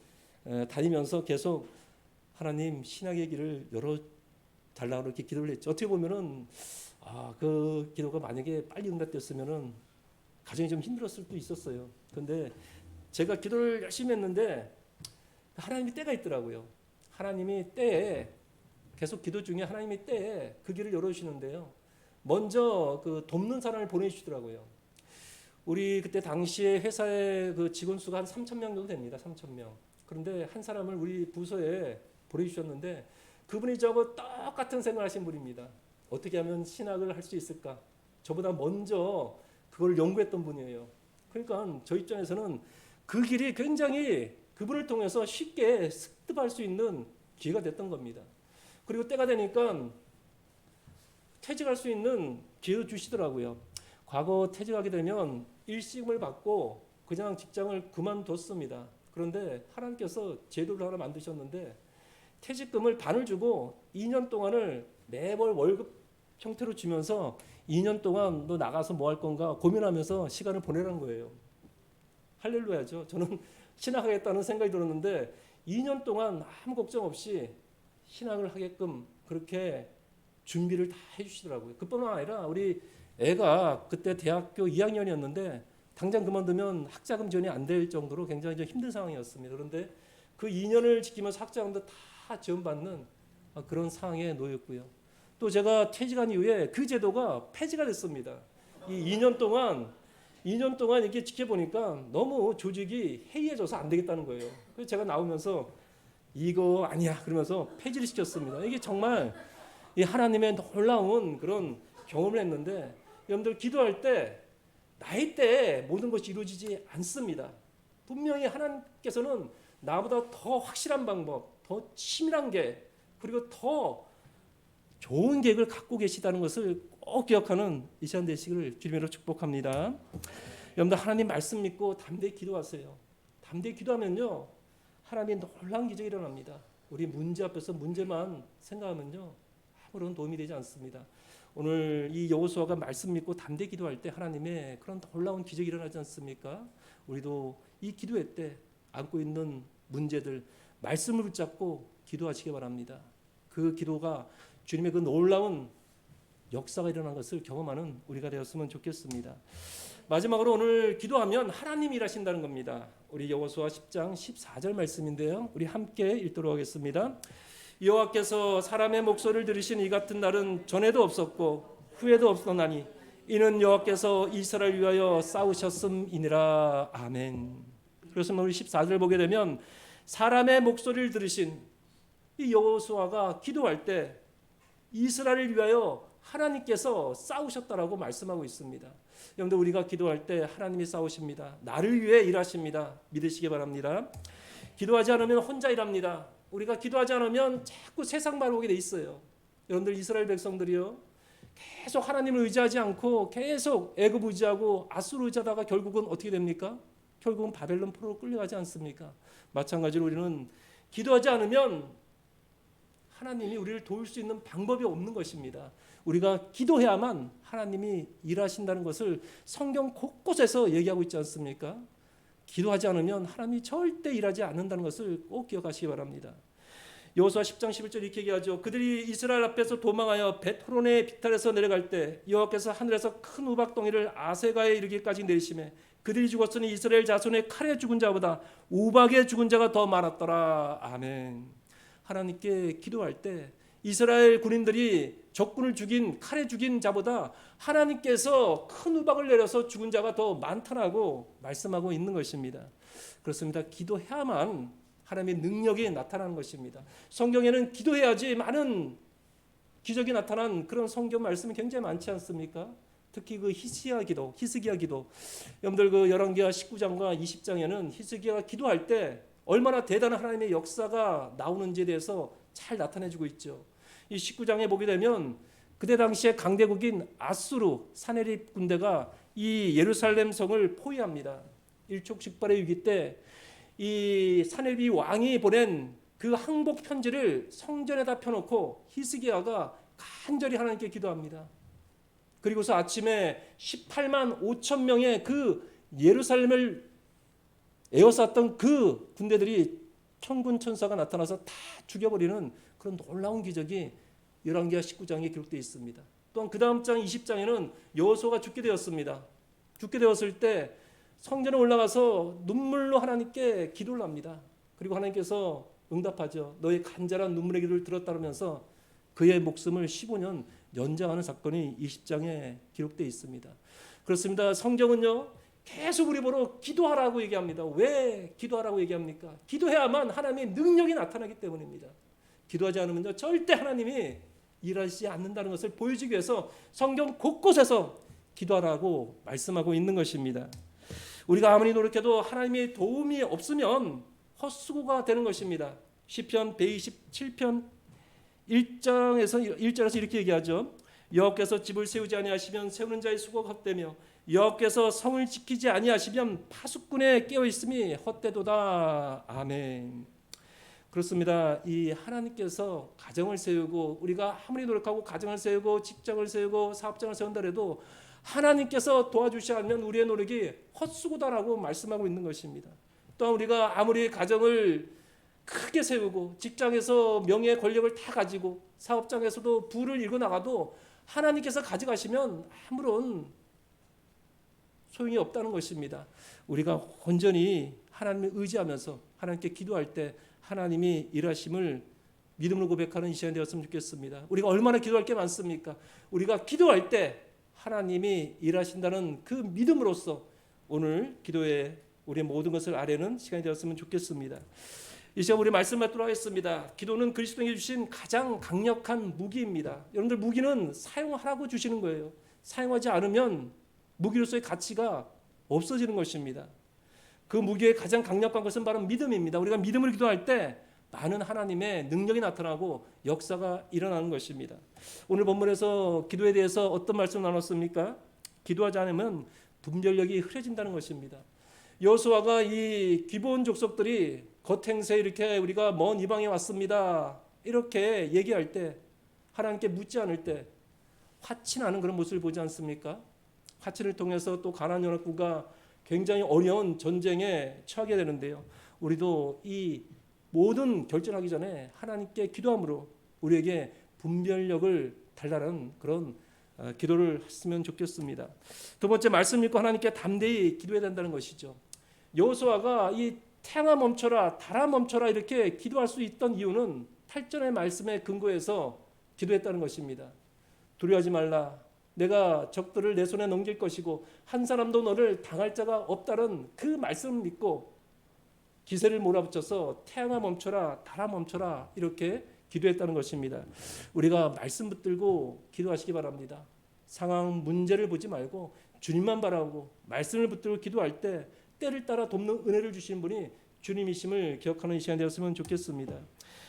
다니면서 계속 하나님 신학의 길을 열어 달라고 이렇게 기도를 했죠. 어떻게 보면은 그 기도가 만약에 빨리 응답됐으면은 가정이 좀 힘들었을 수도 있었어요. 근데 제가 기도를 열심히 했는데 하나님이 때가 있더라고요. 하나님이 때에 계속 기도 중에 하나님이 때에 그 길을 열어주시는데요. 먼저 그 돕는 사람을 보내주시더라고요. 우리 그때 당시에 회사의 그 직원 수가 한 3,000명 정도 됩니다. 3,000명. 그런데 한 사람을 우리 부서에 보내주셨는데 그분이 저하고 똑같은 생각을 하신 분입니다. 어떻게 하면 신학을 할 수 있을까? 저보다 먼저 그걸 연구했던 분이에요. 그러니까 저 입장에서는 그 길이 굉장히 그분을 통해서 쉽게 습득할 수 있는 기회가 됐던 겁니다. 그리고 때가 되니까 퇴직할 수 있는 기회를 주시더라고요. 과거 퇴직하게 되면 일시금을 받고 그냥 직장을 그만뒀습니다. 그런데 하나님께서 제도를 하나 만드셨는데 퇴직금을 반을 주고 2년 동안을 매월 월급 형태로 주면서 2년 동안 너 나가서 뭐 할 건가 고민하면서 시간을 보내라는 거예요. 할렐루야죠. 저는 신학하겠다는 생각이 들었는데 2년 동안 아무 걱정 없이 신학을 하게끔 그렇게 준비를 다 해주시더라고요. 그뿐만 아니라 우리 애가 그때 대학교 2학년이었는데 당장 그만두면 학자금 지원이 안 될 정도로 굉장히 좀 힘든 상황이었습니다. 그런데 그 2년을 지키면서 학자금도 다 지원받는 그런 상황에 놓였고요. 또 제가 퇴직한 이후에 그 제도가 폐지가 됐습니다. 이 2년 동안 이렇게 지켜보니까 너무 조직이 해이해져서 안 되겠다는 거예요. 그래서 제가 나오면서 이거 아니야 그러면서 폐지를 시켰습니다. 이게 정말 이 하나님의 놀라운 그런 경험을 했는데 여러분들 기도할 때 나의 때에 모든 것이 이루어지지 않습니다. 분명히 하나님께서는 나보다 더 확실한 방법, 더 치밀한 계획, 그리고 더 좋은 계획을 갖고 계시다는 것을 꼭 기억하는 이 시간 되시기를 주님으로 축복합니다. 여러분들 하나님 말씀 믿고 담대히 기도하세요. 담대히 기도하면요 하나님의 놀라운 기적이 일어납니다. 우리 문제 앞에서 문제만 생각하면요 아무런 도움이 되지 않습니다. 오늘 이 여호수아가 말씀 믿고 담대히 기도할 때 하나님의 그런 놀라운 기적이 일어나지 않습니까? 우리도 이 기도회 때 안고 있는 문제들 말씀을 붙잡고 기도하시기 바랍니다. 그 기도가 주님의 그 놀라운 역사가 일어난 것을 경험하는 우리가 되었으면 좋겠습니다. 마지막으로 오늘 기도하면 하나님이 일하신다는 겁니다. 우리 여호수아 10장 14절 말씀인데요. 우리 함께 읽도록 하겠습니다. 여호와께서 사람의 목소리를 들으신 이 같은 날은 전에도 없었고 후에도 없었나니 이는 여호와께서 이스라엘을 위하여 싸우셨음이니라. 아멘. 그래서 우리 14절 보게 되면 사람의 목소리를 들으신 이 여호수아가 기도할 때 이스라엘을 위하여 하나님께서 싸우셨다라고 말씀하고 있습니다. 여러분들 우리가 기도할 때 하나님이 싸우십니다. 나를 위해 일하십니다. 믿으시기 바랍니다. 기도하지 않으면 혼자 일합니다. 우리가 기도하지 않으면 자꾸 세상 말을 오게 돼 있어요. 여러분들 이스라엘 백성들이요 계속 하나님을 의지하지 않고 계속 애굽 의지하고 아수르 의지하다가 결국은 어떻게 됩니까? 결국은 바벨론 포로로 끌려가지 않습니까? 마찬가지로 우리는 기도하지 않으면 하나님이 우리를 도울 수 있는 방법이 없는 것입니다. 우리가 기도해야만 하나님이 일하신다는 것을 성경 곳곳에서 얘기하고 있지 않습니까? 기도하지 않으면 하나님이 절대 일하지 않는다는 것을 꼭 기억하시기 바랍니다. 여호수아 10장 11절 이렇게 얘기하죠. 그들이 이스라엘 앞에서 도망하여 벳호론의 비탈에서 내려갈 때 여호와께서 하늘에서 큰 우박덩이를 아세가에 이르기까지 내리시매 그들이 죽었으니 이스라엘 자손의 칼에 죽은 자보다 우박에 죽은 자가 더 많았더라. 아멘. 하나님께 기도할 때 이스라엘 군인들이 적군을 죽인 칼에 죽인 자보다 하나님께서 큰 우박을 내려서 죽은 자가 더 많다라고 말씀하고 있는 것입니다. 그렇습니다. 기도해야만 하나님의 능력이 나타나는 것입니다. 성경에는 기도해야지 많은 기적이 나타난 그런 성경 말씀이 굉장히 많지 않습니까? 특히 그 히스기야 기도. 여러분들 그 열왕기하 19장과 20장에는 히스기야가 기도할 때 얼마나 대단한 하나님의 역사가 나오는지에 대해서 잘 나타내주고 있죠. 이 19장에 보게 되면 그때 당시에 강대국인 아수르 사네립 군대가 이 예루살렘 성을 포위합니다. 일촉즉발의 위기 때 이 사내비 왕이 보낸 그 항복 편지를 성전에다 펴놓고 히스기야가 간절히 하나님께 기도합니다. 그리고서 아침에 18만 5천 명의 그 예루살렘을 에워쌌던 그 군대들이 천군 천사가 나타나서 다 죽여버리는 그런 놀라운 기적이 열왕기하 19장에 기록되어 있습니다. 또한 그 다음 장 20장에는 여호수아가 죽게 되었습니다. 죽게 되었을 때 성전에 올라가서 눈물로 하나님께 기도를 합니다. 그리고 하나님께서 응답하죠. 너의 간절한 눈물의 기도를 들었다면서 그의 목숨을 15년 연장하는 사건이 20장에 기록되어 있습니다. 그렇습니다. 성경은요 계속 우리 보러 기도하라고 얘기합니다. 왜 기도하라고 얘기합니까? 기도해야만 하나님의 능력이 나타나기 때문입니다. 기도하지 않으면요 절대 하나님이 일하시지 않는다는 것을 보여주기 위해서 성경 곳곳에서 기도하라고 말씀하고 있는 것입니다. 우리가 아무리 노력해도 하나님의 도움이 없으면 헛수고가 되는 것입니다. 시편 127편 1절에서 이렇게 얘기하죠. 여호와께서 집을 세우지 아니하시면 세우는 자의 수고가 헛되며 여호와께서 성을 지키지 아니하시면 파수꾼의 깨어 있음이 헛되도다. 아멘. 그렇습니다. 이 하나님께서 가정을 세우고 우리가 아무리 노력하고 가정을 세우고 직장을 세우고 사업장을 세운다 해도 하나님께서 도와주시지 않으면 우리의 노력이 헛수고다라고 말씀하고 있는 것입니다. 또한 우리가 아무리 가정을 크게 세우고 직장에서 명예 권력을 다 가지고 사업장에서도 부를 이루고 나가도 하나님께서 가져가시면 아무런 소용이 없다는 것입니다. 우리가 온전히 하나님을 의지하면서 하나님께 기도할 때 하나님이 일하심을 믿음으로 고백하는 이 시간이 되었으면 좋겠습니다. 우리가 얼마나 기도할 게 많습니까? 우리가 기도할 때 하나님이 일하신다는 그 믿음으로써 오늘 기도에 우리의 모든 것을 아뢰는 시간이 되었으면 좋겠습니다. 이 시간 우리 말씀 받도록 하겠습니다. 기도는 그리스도에게 주신 가장 강력한 무기입니다. 여러분들 무기는 사용하라고 주시는 거예요. 사용하지 않으면 무기로서의 가치가 없어지는 것입니다. 그 무기의 가장 강력한 것은 바로 믿음입니다. 우리가 믿음을 기도할 때 많은 하나님의 능력이 나타나고 역사가 일어나는 것입니다. 오늘 본문에서 기도에 대해서 어떤 말씀을 나눴습니까? 기도하지 않으면 분별력이 흐려진다는 것입니다. 여호수아가 이 기브온 족속들이 겉행세 이렇게 우리가 먼 이방에 왔습니다 이렇게 얘기할 때 하나님께 묻지 않을 때 화친하는 그런 모습을 보지 않습니까? 화친을 통해서 또 가나안 연합군과 굉장히 어려운 전쟁에 처하게 되는데요. 우리도 이 모든 결정하기 전에 하나님께 기도함으로 우리에게 분별력을 달라는 그런 기도를 했으면 좋겠습니다. 두 번째 말씀 읽고 하나님께 담대히 기도해야 된다는 것이죠. 여호수아가 이 태양아 멈춰라 달아 멈춰라 이렇게 기도할 수 있던 이유는 8절의 말씀에 근거해서 기도했다는 것입니다. 두려워하지 말라. 내가 적들을 내 손에 넘길 것이고 한 사람도 너를 당할 자가 없다는 그 말씀을 믿고 기세를 몰아붙여서 태양아 멈춰라 달아 멈춰라 이렇게 기도했다는 것입니다. 우리가 말씀 붙들고 기도하시기 바랍니다. 상황 문제를 보지 말고 주님만 바라고 말씀을 붙들고 기도할 때 때를 따라 돕는 은혜를 주시는 분이 주님이심을 기억하는 이 시간이 되었으면 좋겠습니다.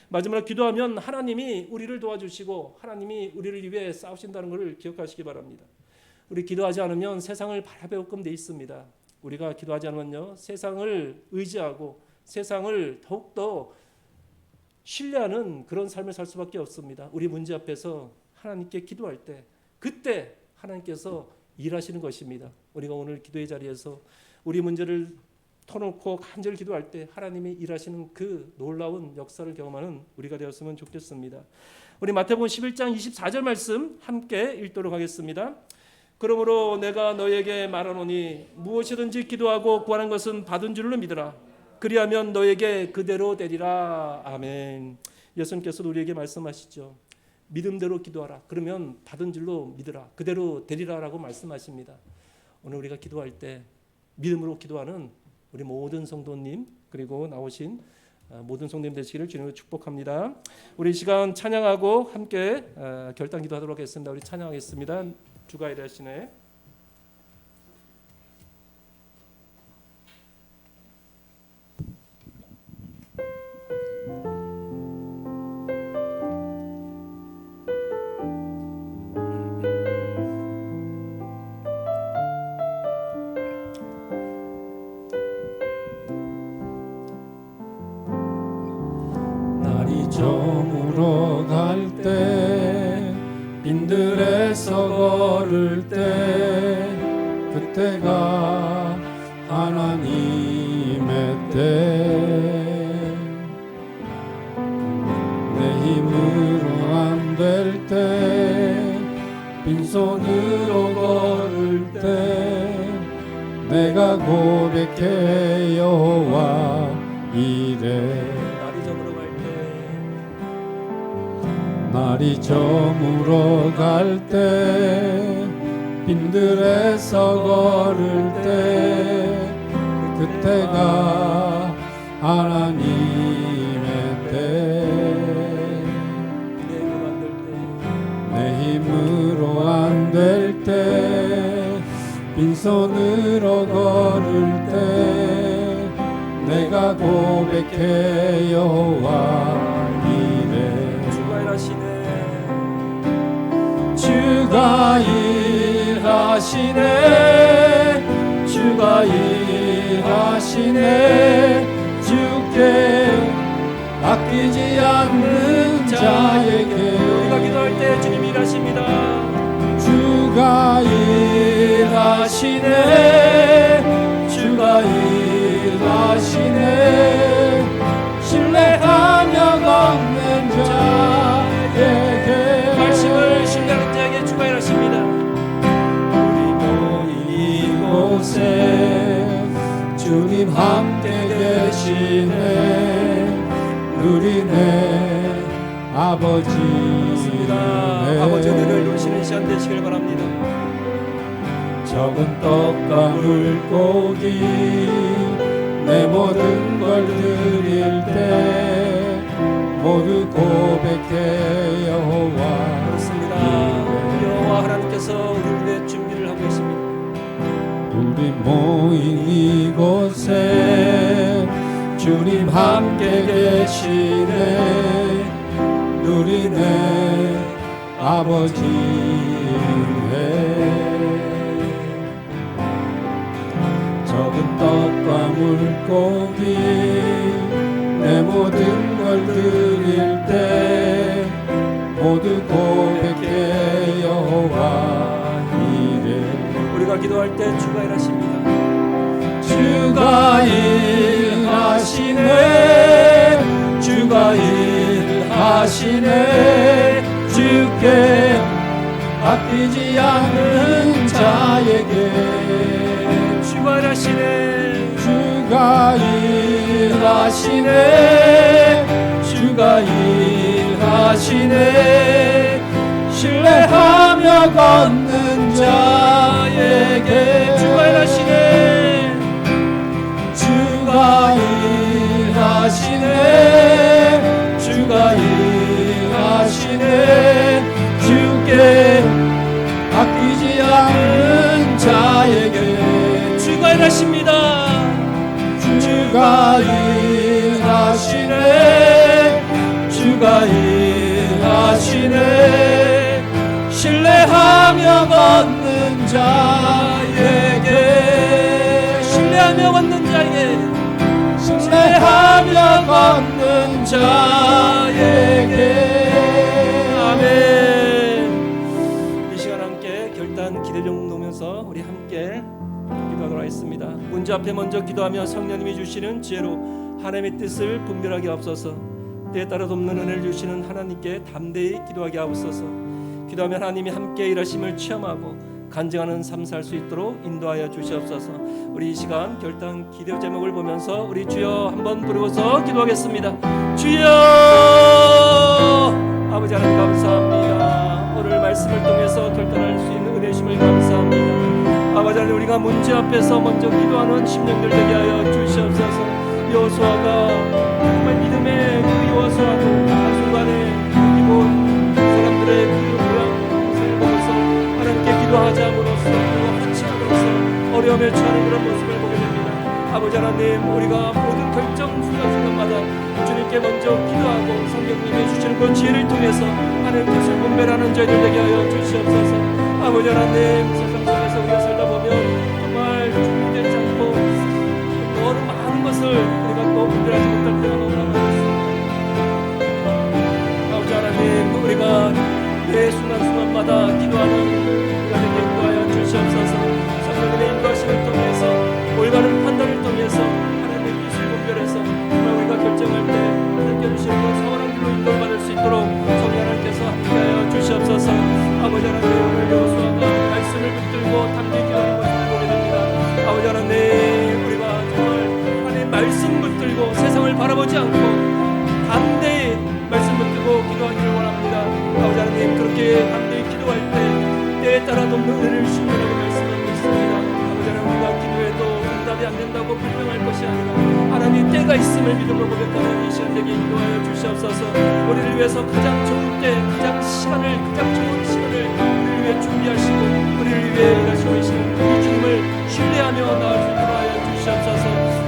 마지막으로 기도하면 하나님이 우리를 도와주시고 하나님이 우리를 위해 싸우신다는 것을 기억하시기 바랍니다. 우리 기도하지 않으면 세상을 바라보게끔 돼 있습니다. 우리가 기도하지 않으면요 세상을 의지하고 세상을 더욱더 신뢰하는 그런 삶을 살 수밖에 없습니다. 우리 문제 앞에서 하나님께 기도할 때 그때 하나님께서 일하시는 것입니다. 우리가 오늘 기도의 자리에서 우리 문제를 터놓고 간절히 기도할 때 하나님이 일하시는 그 놀라운 역사를 경험하는 우리가 되었으면 좋겠습니다. 우리 마태복음 11장 24절 말씀 함께 읽도록 하겠습니다. 그러므로 내가 너에게 말하노니 무엇이든지 기도하고 구하는 것은 받은 줄로 믿으라. 그리하면 너에게 그대로 되리라. 아멘. 예수님께서도 우리에게 말씀하시죠. 믿음대로 기도하라. 그러면 받은 줄로 믿으라. 그대로 되리라라고 말씀하십니다. 오늘 우리가 기도할 때 믿음으로 기도하는 우리 모든 성도님 그리고 나오신 모든 성도님 되시기를 주님으로 축복합니다. 우리 시간 찬양하고 함께 결단 기도하도록 하겠습니다. 우리 찬양하겠습니다. 주가 일하시네. 저물어 갈 때 빈들에서 걸을 때 그때가 하나님의 때 내 힘으로 안 될 때 빈손으로 걸을 때 내가 고백해 여호와 이래 날이 저물어 갈 때 날이 저물어 갈 때 빈들에서 걸을 때 그때가 하나님의 때 내 힘으로 안 될 때 빈손으로 걸을 때 내가 고백해 여호와 이래 주가 일하시네 주가 일하시네 주가 일하시네 주께 아끼지 않는 자에게 우리가 기도할 때 주님이 일하십니다. 주가 일하시네 주가 일하시네 신뢰하며 걷는 자에게 말씀을 신뢰하는 자에게 주가 일하십니다. 우리 모인 이곳에 주님 함께 계시네 누리네 아버지 아버지 은혜를 누리시는 시간 되시길 바랍니다. 적은 떡과 물고기 내 모든 걸 드릴 때 모두 고백해 여호와 그렇습니다. 여호와 하나님께서 우리를 위해 준비를 하고 계십니다. 우리 모인 이곳에 주님 함께 계시네 누리네 아버지 적은 떡과 물고기 내 모든 걸 드릴 때 모두 고백해 여호와 이래 우리가 기도할 때 주가 일하십니다. 주가 일하시네 주가 일하시네 주께 아끼지 않는 자에게 주가 일하시네 주가 일하시네 주가 일하시네 신뢰하며 걷는 자에게 주가 일하시네 주가 일하시네 주가 일하시네 주께 아끼지 않는 자에게 주가 일하십니다. 주가 일하시네 주가 일하시네 신뢰하며 걷는 자에게 신뢰하며 걷는 자에게 신뢰하며 걷는 자에게 아멘. 이 시간 함께 결단 기도를 놓으면서 우리 함께 기도하도록 하겠습니다. 문제 앞에 먼저 기도하며 성령님이 주시는 지혜로 하나님의 뜻을 분별하게 하옵소서. 때에 따라 돕는 은혜를 주시는 하나님께 담대히 기도하게 하옵소서. 기도하면 하나님이 함께 일하심을 체험하고 간증하는 삶 살 수 있도록 인도하여 주시옵소서. 우리 이 시간 결단 기도 제목을 보면서 우리 주여 한번 부르고서 기도하겠습니다. 주여 아버지 하나님 감사합니다. 오늘 말씀을 통해서 결단할 수 있는 은혜 주심을 감사합니다. 아버지 하나님 우리가 문제 앞에서 먼저 기도하는 심령들 되게 하여 주시옵소서. 여호수아가 정말 믿음의 그 여호수아도 한순간에 이곳 사람들의 그 모양을 보면서 하나님께 기도하지 함으로써 하치함으로써 어려움에 처하는 그런 모습을 보게 됩니다. 아버지 하나님 우리가 모든 결정 순간순간마다 주님께 먼저 기도하고 성령님이 주시는 그 지혜를 통해서 하나님 뜻을 분별하는 저희들 되게 하여 주시옵소서. 아버지 하나님 세상 속에서 우리가 살다 보면 정말 준비되지 않고 어느 많은 것을 우리가 또 분별하지 못할 때가 너무나 많습니다. 안 된다고 불평할 것이 아니라 하나님 때가 있음을 믿음으로 고백하는 이 시간 되게 인도하여 주시옵소서. 우리를 위해서 가장 좋은 때, 가장 좋은 시간을 우리를 위해 준비하시고 우리를 위해 일하시고 계시는 우리 주님을 신뢰하며 나아갈 수 있도록 하여 주시옵소서.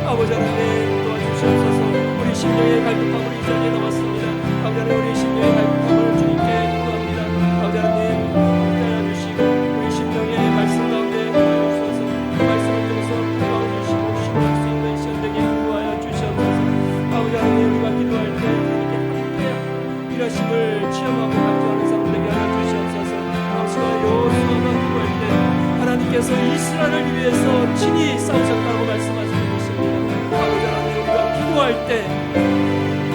아버지 하나님 도와주시옵소서. 우리 심령의 갈급함을 이 자리에 나왔습니다. 아버지 하나님 우리 심령의 갈급함을 주님께 구합니다. 아버지 하나님 함께하여 주시고 우리 심령의 말씀 가운데 도와주셔서 그 말씀을 통해서 도와주시고 시원할 수 있는 시간 되게 인도하여 주시옵소서. 아버지 하나님 우리가 기도할 때 이렇게 함께 일하심을 체험하고 감사하는 사람 되게 하여 주시옵소서. 아버지가 여호수아가 기도할 때 하나님께서 이스라엘을 위해서 친히 싸우셨다고 말씀하시고 계십니다. 아버지 하나님 우리가 기도할 때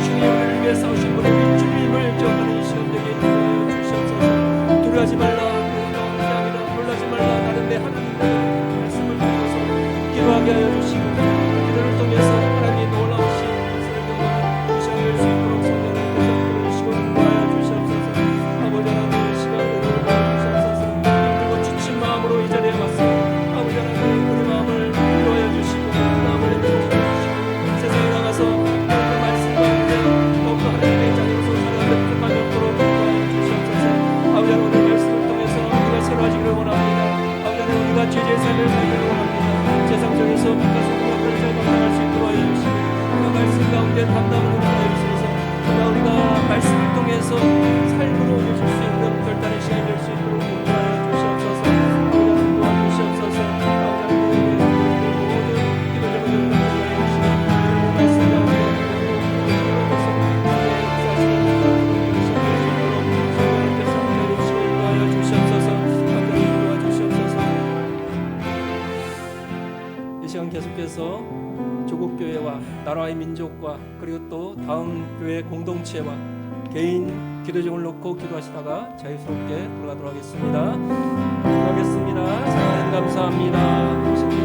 주님 우리를 위해 싸우신 분의 주님을 기억하는 이 시간 되게 인도하여 주시옵소서. 두려워하지 말라 너희가 함께 하리라. 놀라지 말라 나는 내 하나님의 말씀을 통해서 기도하게 하여 주시고 기도를 통해서 하나님 놀라우신 것을 경험하는 이 시간 될 수 있도록 성령을 계속 부르시고 인도하여 주시옵소서. 아버지 하나님 이 시간 은혜를 주시옵소서. 힘들고 지친 마음으로 이 자리에 왔습니다. 아버지 하나님 우리 마음을 위로하여 주시고 마음을 내주시고 세상에 나가서 그 말씀 가운데 더욱더 하나님의 자녀로서 살아가는 득하며 도록 인도하여 주시옵소서. 아버지 하나님 오늘 말씀을 통해서 우리가 새로워지기를 원합니다. 아버지 하나님 우리가 죄의 삶을 살기를 원합니다. 세상 속에서 빛과 소금의 역할을 잘 감당할 수 있도록 하여 주시고 그 말씀 가운데 담당을 하여 주셔서 그러나 우리가 말씀을 통해서 삶으로 옮겨질 수 있는 결단의 시간이 될 수 있도록 인도하여 주시옵소서. 아버지 하나님 도와주시옵소서. 아버지 하나님 모든 기도 제목을 인도하여 주시고 말씀 가운데 이 시간 계속해서 조국 교회와 나라의 민족과 그리고 또 다음 교회 공동체와 개인 기도 제목을 놓고 기도하시다가 자유스럽게 돌아가도록 하겠습니다. 기도하겠습니다. 하나님 감사합니다.